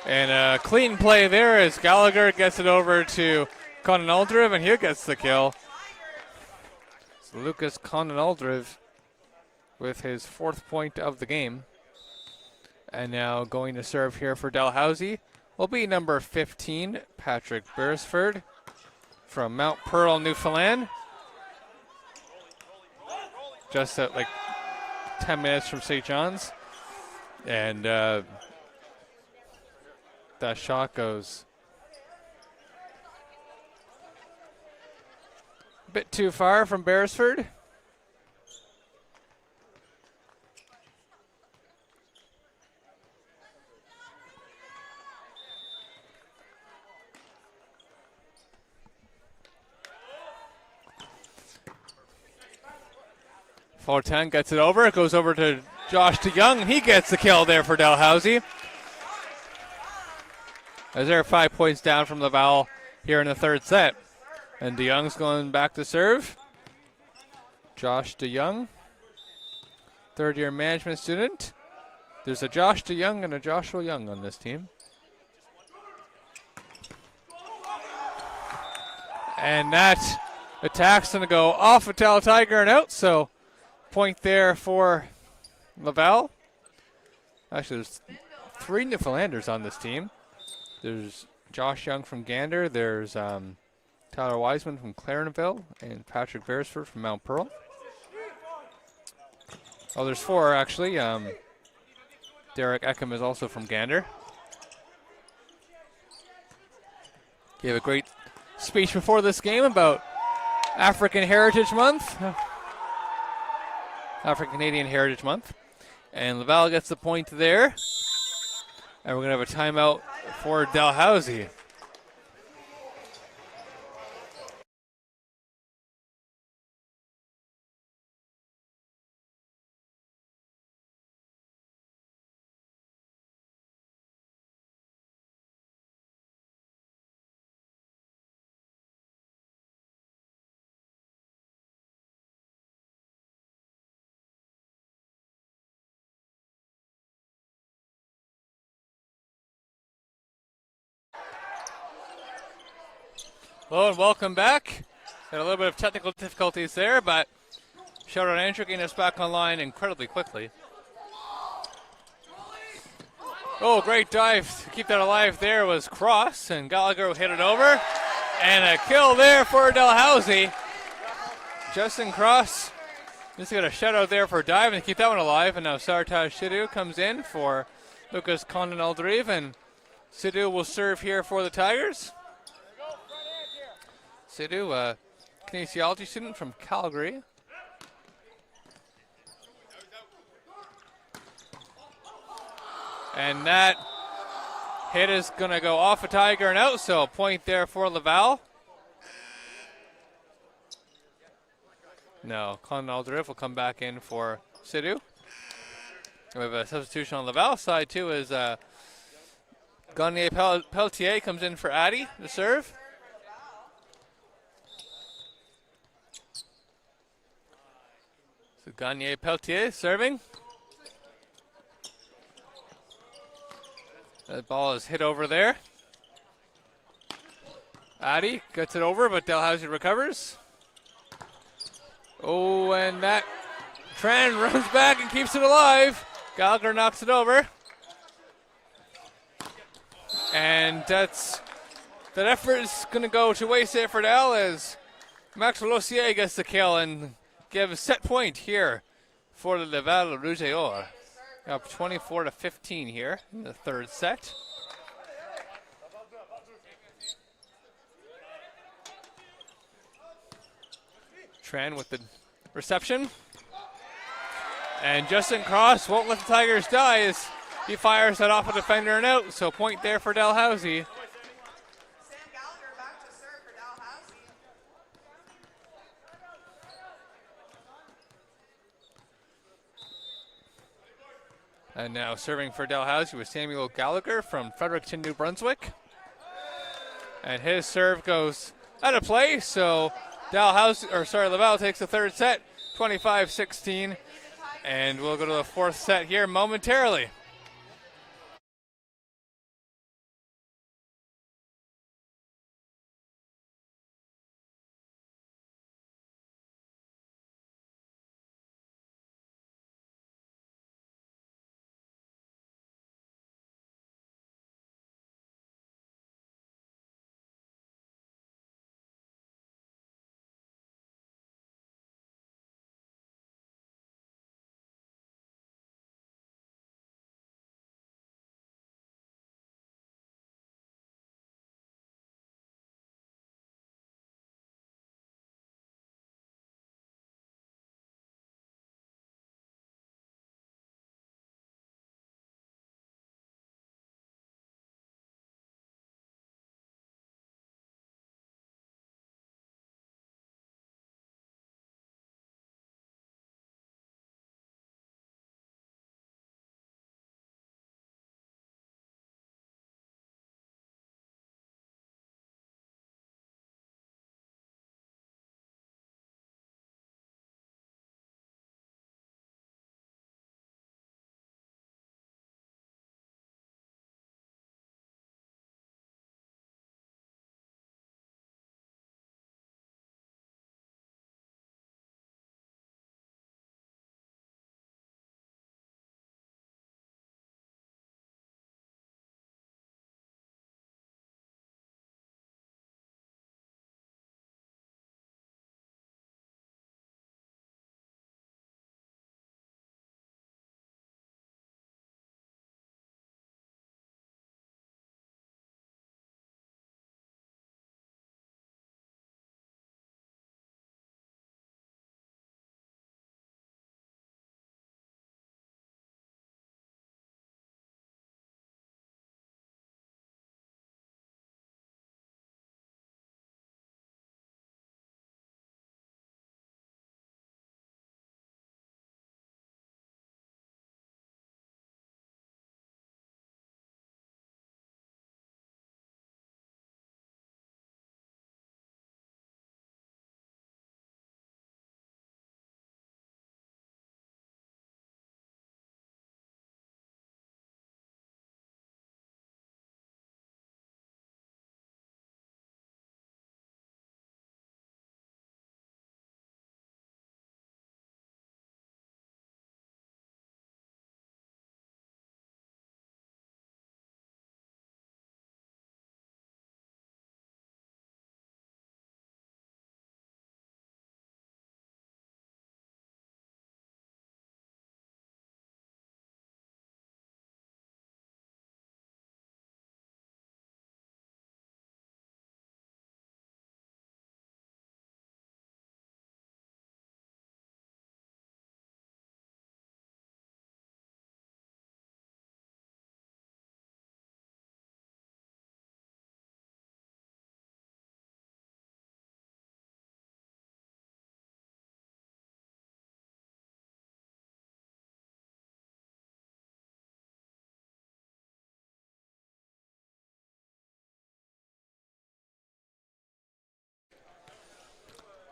And a clean play there as Gallagher gets it over to Condon-Aldriv, and he gets the kill. So Lucas Condon-Aldriv with his 4th point of the game. And now going to serve here for Dalhousie will be number 15, Patrick Beresford from Mount Pearl, Newfoundland. Just at like 10 minutes from St. John's. And that shot goes a bit too far from Beresford. Fortin gets it over. It goes over to Josh DeYoung, and he gets the kill there for Dalhousie. As they're 5 points down from Laval here in the third set. And DeYoung's going back to serve. Josh DeYoung, third-year management student. There's a Josh DeYoung and a Joshua Young on this team. And that attack's going to go off of Tal Tiger and out, so point there for Laval. Actually, there's 3 Newfoundlanders on this team. There's Josh Young from Gander. There's Tyler Wiseman from Clarenville and Patrick Beresford from Mount Pearl. Oh, there's 4 actually. Derek Eckham is also from Gander. Gave a great speech before this game about African Heritage Month. African Canadian Heritage Month. And Laval gets the point there. And we're going to have a timeout for Dalhousie. Hello and welcome back. Had a little bit of technical difficulties there, but shout out Andrew getting us back online incredibly quickly. Oh, great dive to keep that alive there was Cross, and Gallagher hit it over. And a kill there for Dalhousie. Justin Cross just got a shout out there for diving to keep that one alive, and now Sartaj Sidhu comes in for Lucas Condon-Aldriv, and Sidhu will serve here for the Tigers. Sidhu, a kinesiology student from Calgary. And that hit is going to go off a Tiger and out, so a point there for Laval. No, Condon-Aldriv will come back in for Sidhu. We have a substitution on Laval side too as Gagné Pelletier comes in for Addy to serve. So Gagné Pelletier serving. That ball is hit over there. Addy gets it over, but Dalhousie recovers. Oh, and that Tran runs back and keeps it alive. Gallagher knocks it over. And that effort is going to go to waste there for Dal as Max Lossier gets the kill and give a set point here for the Laval Rouge et Or. Up 24-15 here in the third set. Tran with the reception. And Justin Cross won't let the Tigers die as he fires that off a defender and out. So point there for Dalhousie. Sam Gallagher back to serve for Dalhousie. And now serving for Dalhousie was Samuel Gallagher from Fredericton, New Brunswick. And his serve goes out of play, so Laval takes the third set, 25-16. And we'll go to the fourth set here momentarily.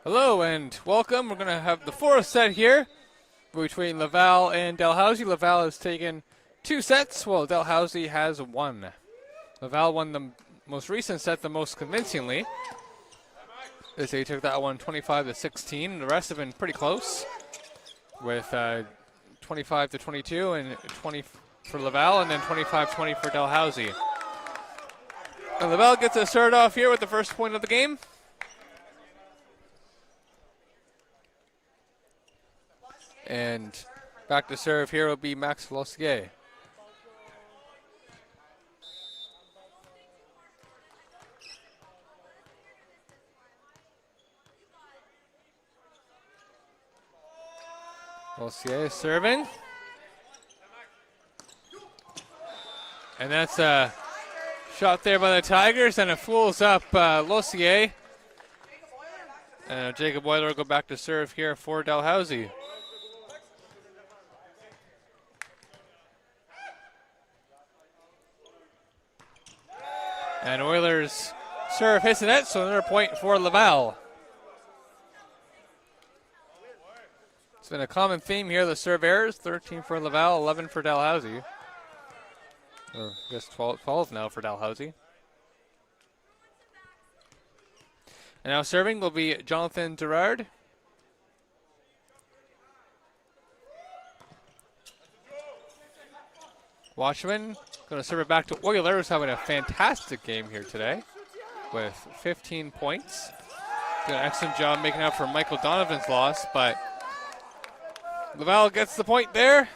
Hello and welcome. We're going to have the fourth set here between Laval and Dalhousie. Laval has taken 2 sets, while Dalhousie has 1. Laval won the most recent set the most convincingly, as they took that one 25-16. The rest have been pretty close, with 25-22 and 20 for Laval, and then 25-20 for Dalhousie. And Laval gets a start off here with the first point of the game. And back to serve here will be Max Lossier. Lossier serving. And that's a shot there by the Tigers, and it fools up Lossier. And Jacob Euler will go back to serve here for Dalhousie. And Oilers serve hits the net, so another point for Laval. It's been a common theme here, the serve errors, 13 for Laval, 11 for Dalhousie. Or I guess 12 now for Dalhousie. And now serving will be Jonathan Gerard. Watchman going to serve it back to Euler, who's having a fantastic game here today with 15 points. Did an excellent job making up for Michael Donovan's loss, but Laval gets the point there.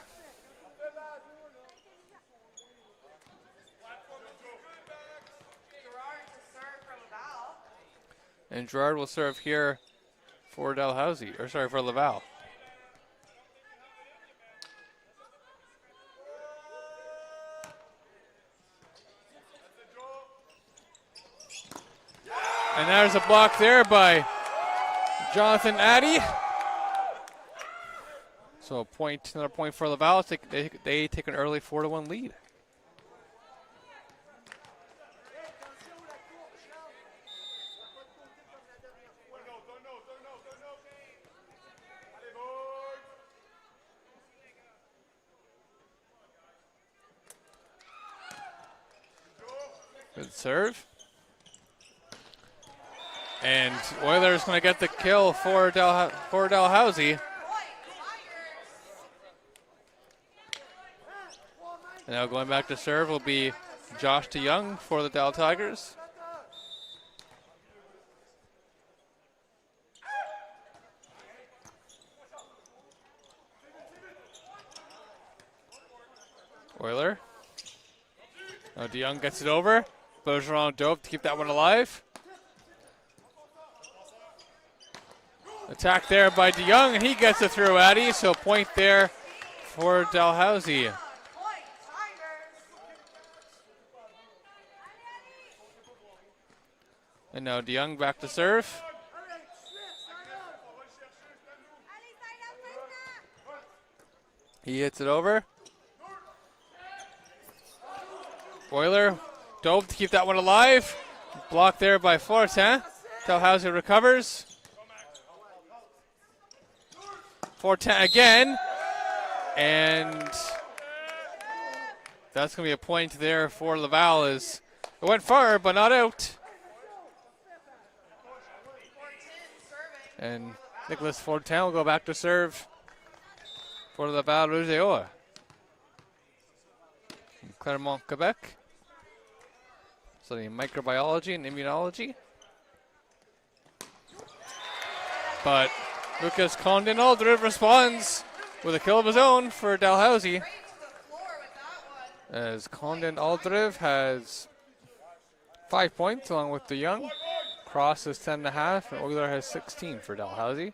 And Gerard will serve here for Dalhousie, or sorry, for Laval. And there's a block there by Jonathan Addy. So a point, another point for Laval. They take an early 4-1 lead. Good serve. And Oilers going to get the kill for Dalhousie. And now going back to serve will be Josh DeYoung for the Dal Tigers. Euler. Now DeYoung gets it over. Bergeron dove to keep that one alive. Attack there by DeYoung, and he gets it through Addy, so point there for Dalhousie. And now DeYoung back to serve. He hits it over. Euler dove to keep that one alive. Blocked there by Fortin. Dalhousie recovers. Fortin again. And that's going to be a point there for Laval. As it went far, but not out. And Nicholas Fortin will go back to serve for Laval Rouge from Clermont, Quebec. Studying microbiology and immunology. But Lucas Condon-Aldred responds with a kill of his own for Dalhousie. As Condon-Aldred has 5 points along with DeYoung. Cross is 10.5, and Euler has 16 for Dalhousie.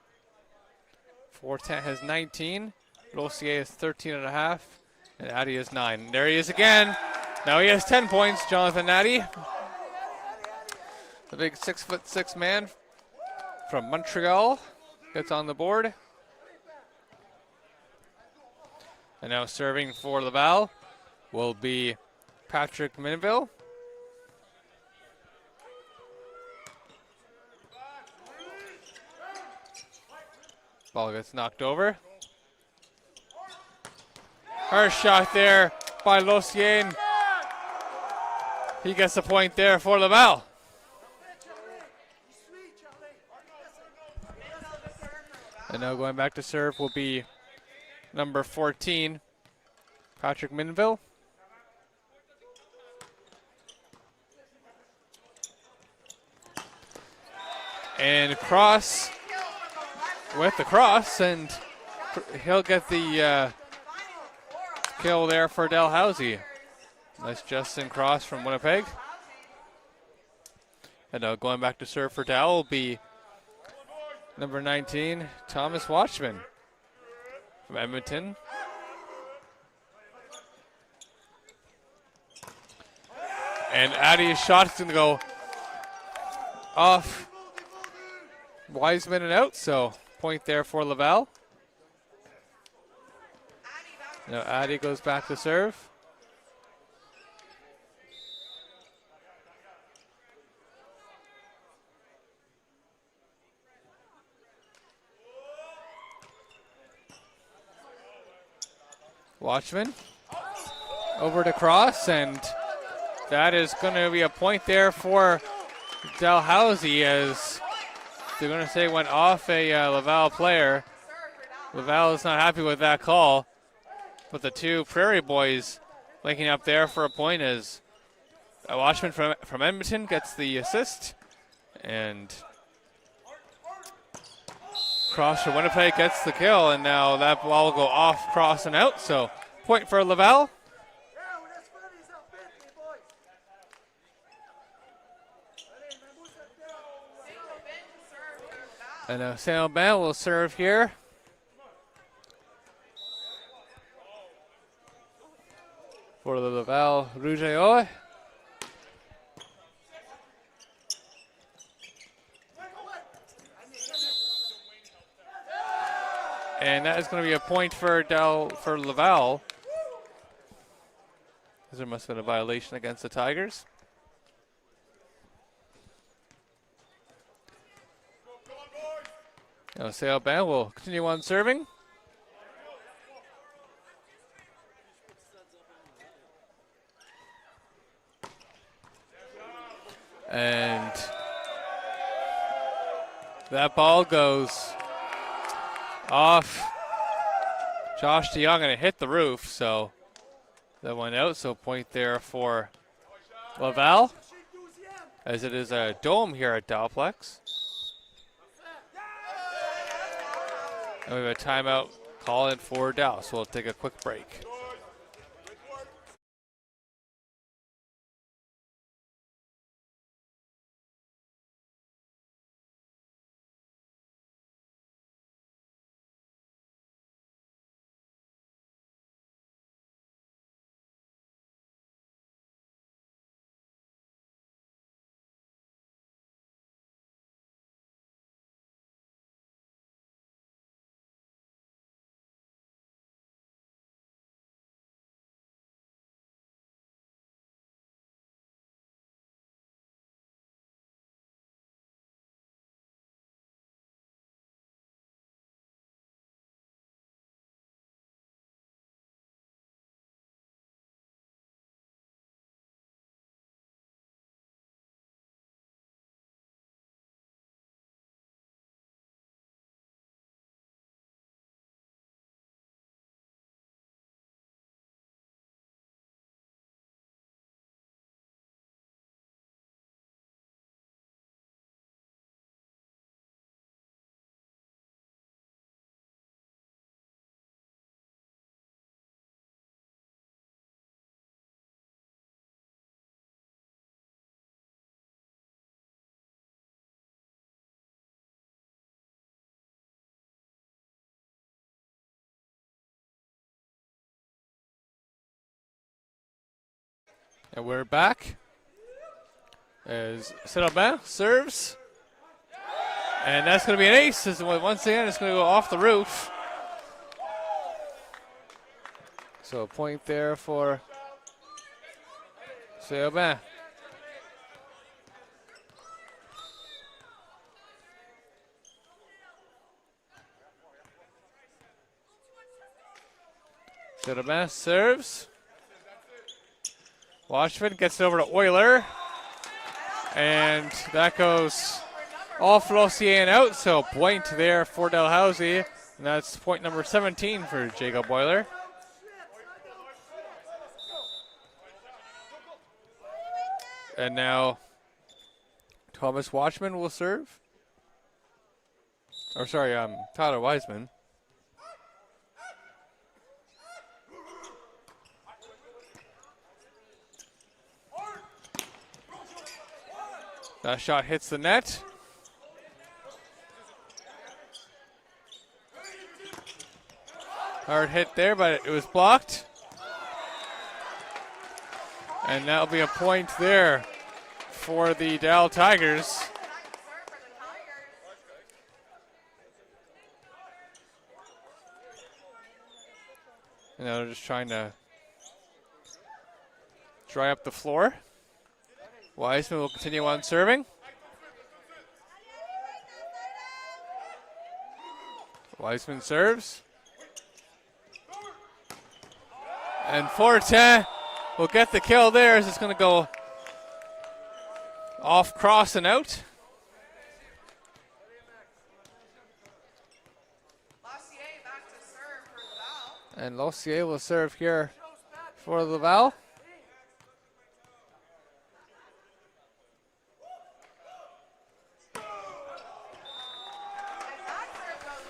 Fortin has 19, Rossier is 13.5, and Addy is 9. There he is again. Now he has 10 points, Jonathan Addy. The big 6'6" man from Montreal gets on the board. And now serving for Laval will be Patrick Minville. Ball gets knocked over. Harsh shot there by Lossier. He gets the point there for Laval. And now going back to serve will be number 14, Patrick Minville. And cross with the cross, and he'll get the kill there for Dalhousie. Nice Justin Cross from Winnipeg. And now going back to serve for Dal will be number 19, Thomas Watchman from Edmonton. And Addie's shot is going to go off Wiseman and out, so point there for Laval. Now Addie goes back to serve. Watchman over to cross, and that is going to be a point there for Dalhousie, as they're going to say went off a Laval player. Laval is not happy with that call, but the two Prairie boys linking up there for a point as a Watchman from Edmonton gets the assist, and cross for Winnipeg gets the kill, and now that ball will go off, cross, and out, so point for Laval. And now Saint-Aubin will serve here. For the Laval Rouge. And that is going to be a point for Laval. There must have been a violation against the Tigers. Now Saint-Aubin will continue on serving. And that ball goes off Josh DeYoung, and it hit the roof, so that went out. So point there for Laval, as it is a dome here at Dalplex. And we have a timeout call in for Dow, so we'll take a quick break. And we're back as Saint-Aubin serves. And that's going to be an ace. Once again, it's going to go off the roof. So a point there for Saint-Aubin. Saint-Aubin serves. Watchman gets it over to Euler. And that goes off Rossier and out. So point there for Dalhousie. And that's point number 17 for Jacob Euler. And now Thomas Watchman will serve. Or sorry, Tyler Wiseman. That shot hits the net. Hard hit there, but it was blocked. And that'll be a point there for the Dal Tigers. And now they're just trying to dry up the floor. Wiseman will continue on serving. Wiseman serves. And Fortin will get the kill there as it's going to go off cross and out. And Lossier will serve here for Laval.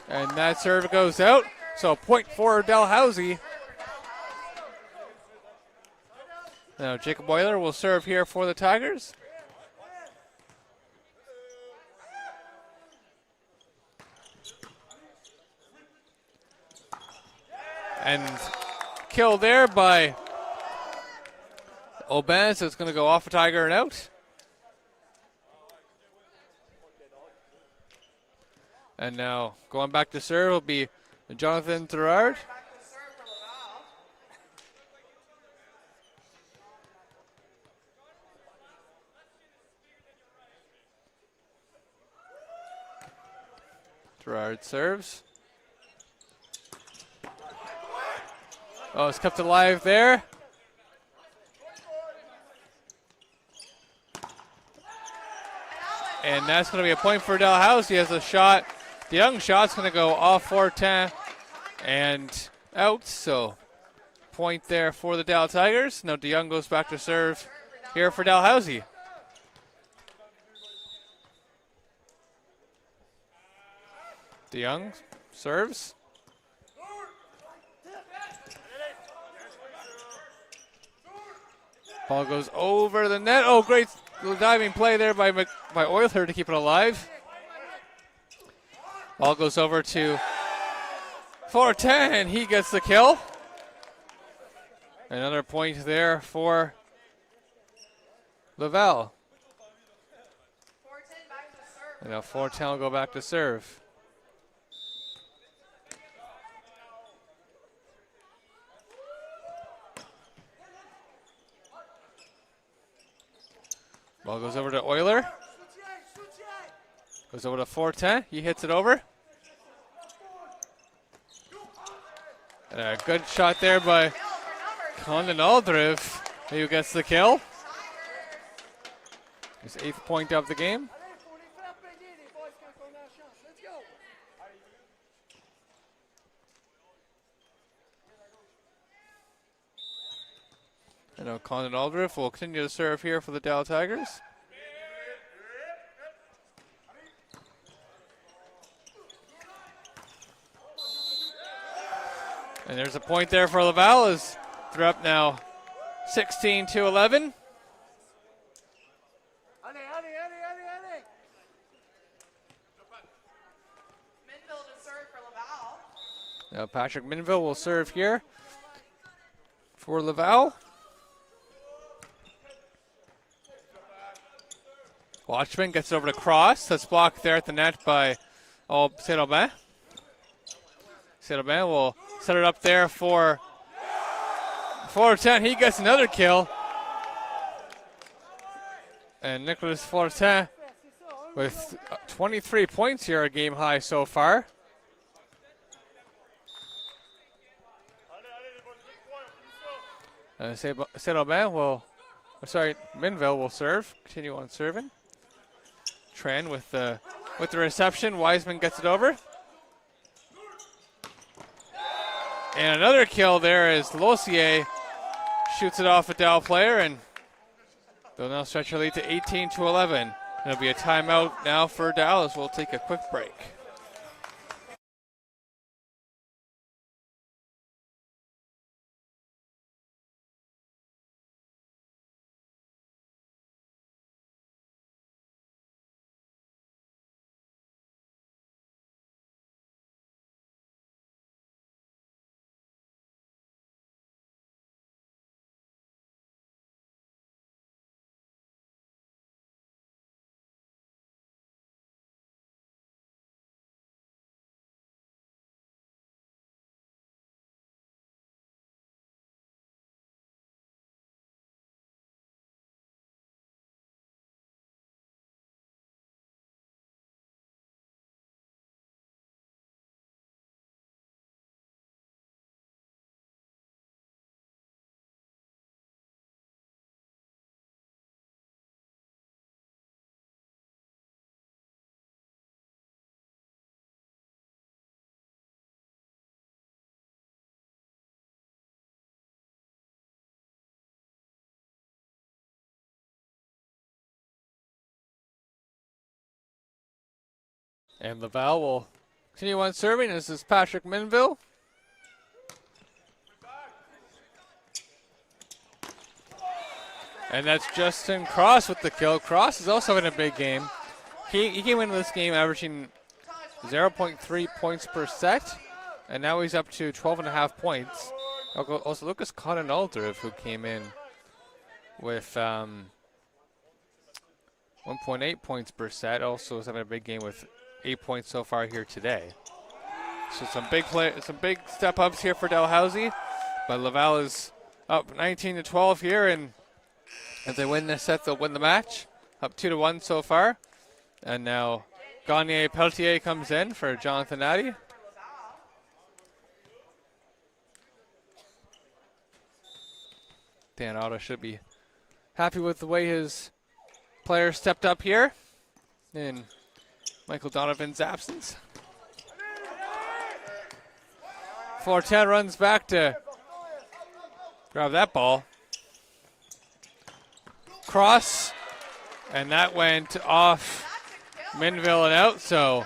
And that serve goes out. So a point for Dalhousie. Now Jacob Euler will serve here for the Tigers. And kill there by Aubin, so it's going to go off a Tiger and out. And now going back to serve will be Jonathan Thurard. Thurard serves. Oh, it's kept alive there. And that's going to be a point for Dalhousie as a shot. The young shot's going to go off Fortin and out. So point there for the Dal Tigers. Now DeYoung goes back to serve here for Dalhousie. DeYoung serves. Ball goes over the net. Oh, great diving play there by Euler to keep it alive. Ball goes over to Fortin, and he gets the kill. Another point there for Laval. And now Fortin will go back to serve. Ball goes over to Euler. Goes over to Fortin. He hits it over. And a good shot there by Condon Aldriv, who gets the kill. His 8th point of the game. And now Condon Aldriv will continue to serve here for the Dal Tigers. And there's a point there for Laval as they're up now 16-11. Now Patrick Minville will serve here for Laval. Watchman gets it over to Cross. That's blocked there at the net by Saint-Aubin. Saint-Aubin will set it up there for Fortin. He gets another kill. And Nicolas Fortin with 23 points here, a game high so far. Saint-Aubin Minville will serve, continue on serving. Tran with the reception. Wiseman gets it over. And another kill there as Lossier shoots it off a Dal player, and they'll now stretch their lead to 18-11. It'll be a timeout now for Dallas. We'll take a quick break. And Laval will continue on serving. This is Patrick Minville. And that's Justin Cross with the kill. Cross is also in a big game. He came into this game averaging 0.3 points per set, and now he's up to 12.5 points. Also, Lucas Conenalder, who came in with 1.8 points per set, also is having a big game with 8 points so far here today. So some big step ups here for Dalhousie, but Laval is up 19-12 here, and if they win this set, they'll win the match. Up 2-1 so far. And now Gagne Pelletier comes in for Jonathan Addy. Dan Otto should be happy with the way his players stepped up here in Michael Donovan's absence. 410 runs back to grab that ball. Cross, and that went off Minville and out, so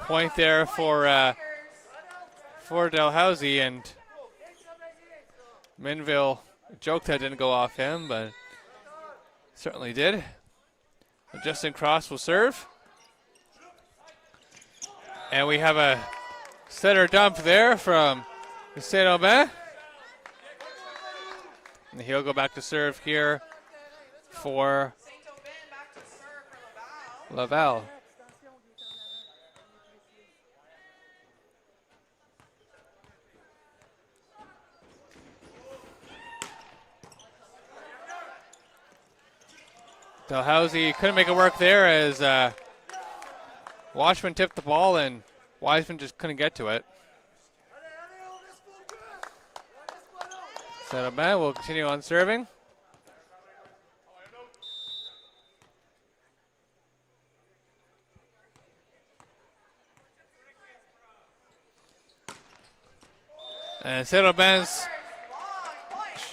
point there for Dalhousie, and Minville joked that didn't go off him, but certainly did. And Justin Cross will serve. And we have a setter dump there from Saint-Aubin. And he'll go back to serve here for Laval. Dalhousie couldn't make it work there as Watchman tipped the ball and Wiseman just couldn't get to it. Saint-Aubin will continue on serving. And Saint-Aubin's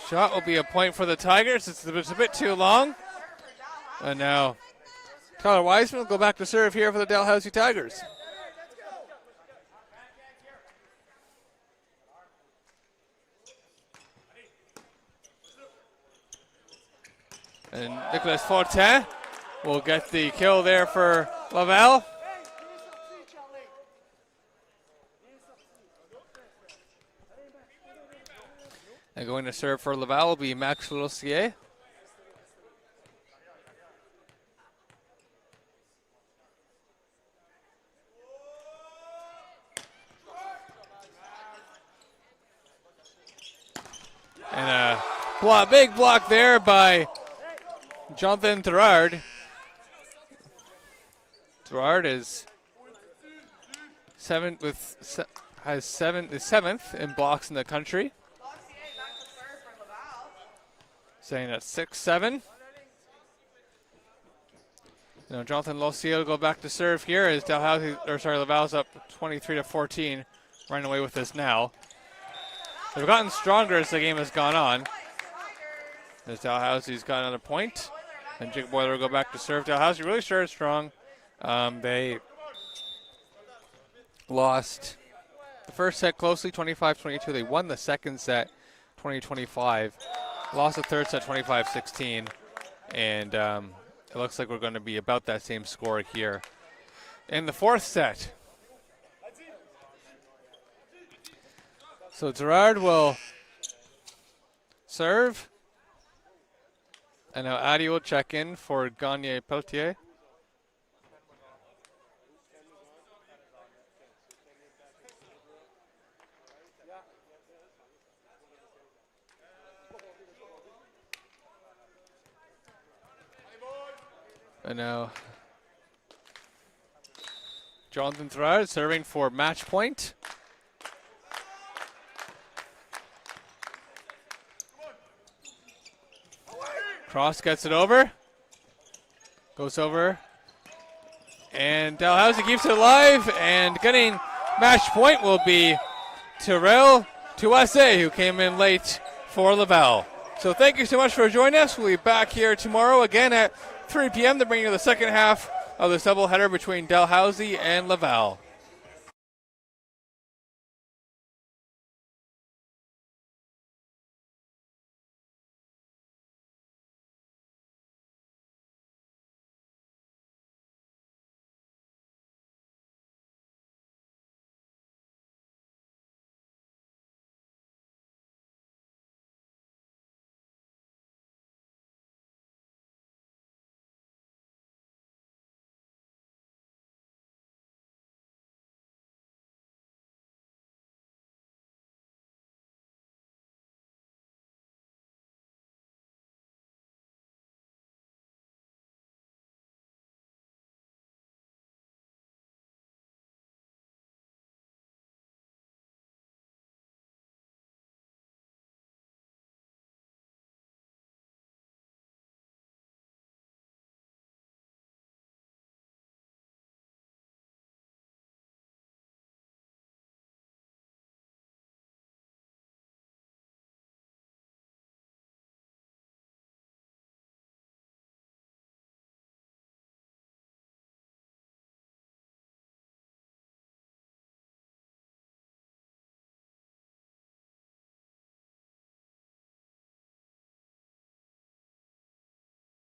shot will be a point for the Tigers. It's a bit too long. And now Tyler Wiseman will go back to serve here for the Dalhousie Tigers. And Nicolas Fortin will get the kill there for Laval. And going to serve for Laval will be Max Lussier. And a big block there by Jonathan Therard. Therard is the seventh in blocks in the country. Saying at 6-7. Now Jonathan Lossier will go back to serve here as Laval's up 23-14, running away with this now. They've gotten stronger as the game has gone on. As Dalhousie's got another point, and Jake Boiler will go back to serve. Dalhousie really started strong. They lost the first set closely, 25-22. They won the second set, 20-25. Lost the third set, 25-16. And it looks like we're going to be about that same score here in the fourth set. So Gerard will serve. And now Addy will check in for Gagne Pelletier. And now Jonathan Therard serving for match point. Cross gets it over. Goes over. And Dalhousie keeps it alive. And getting match point will be Terrell Tuase, who came in late for Laval. So thank you so much for joining us. We'll be back here tomorrow again at 3 p.m. to bring you the second half of this doubleheader between Dalhousie and Laval.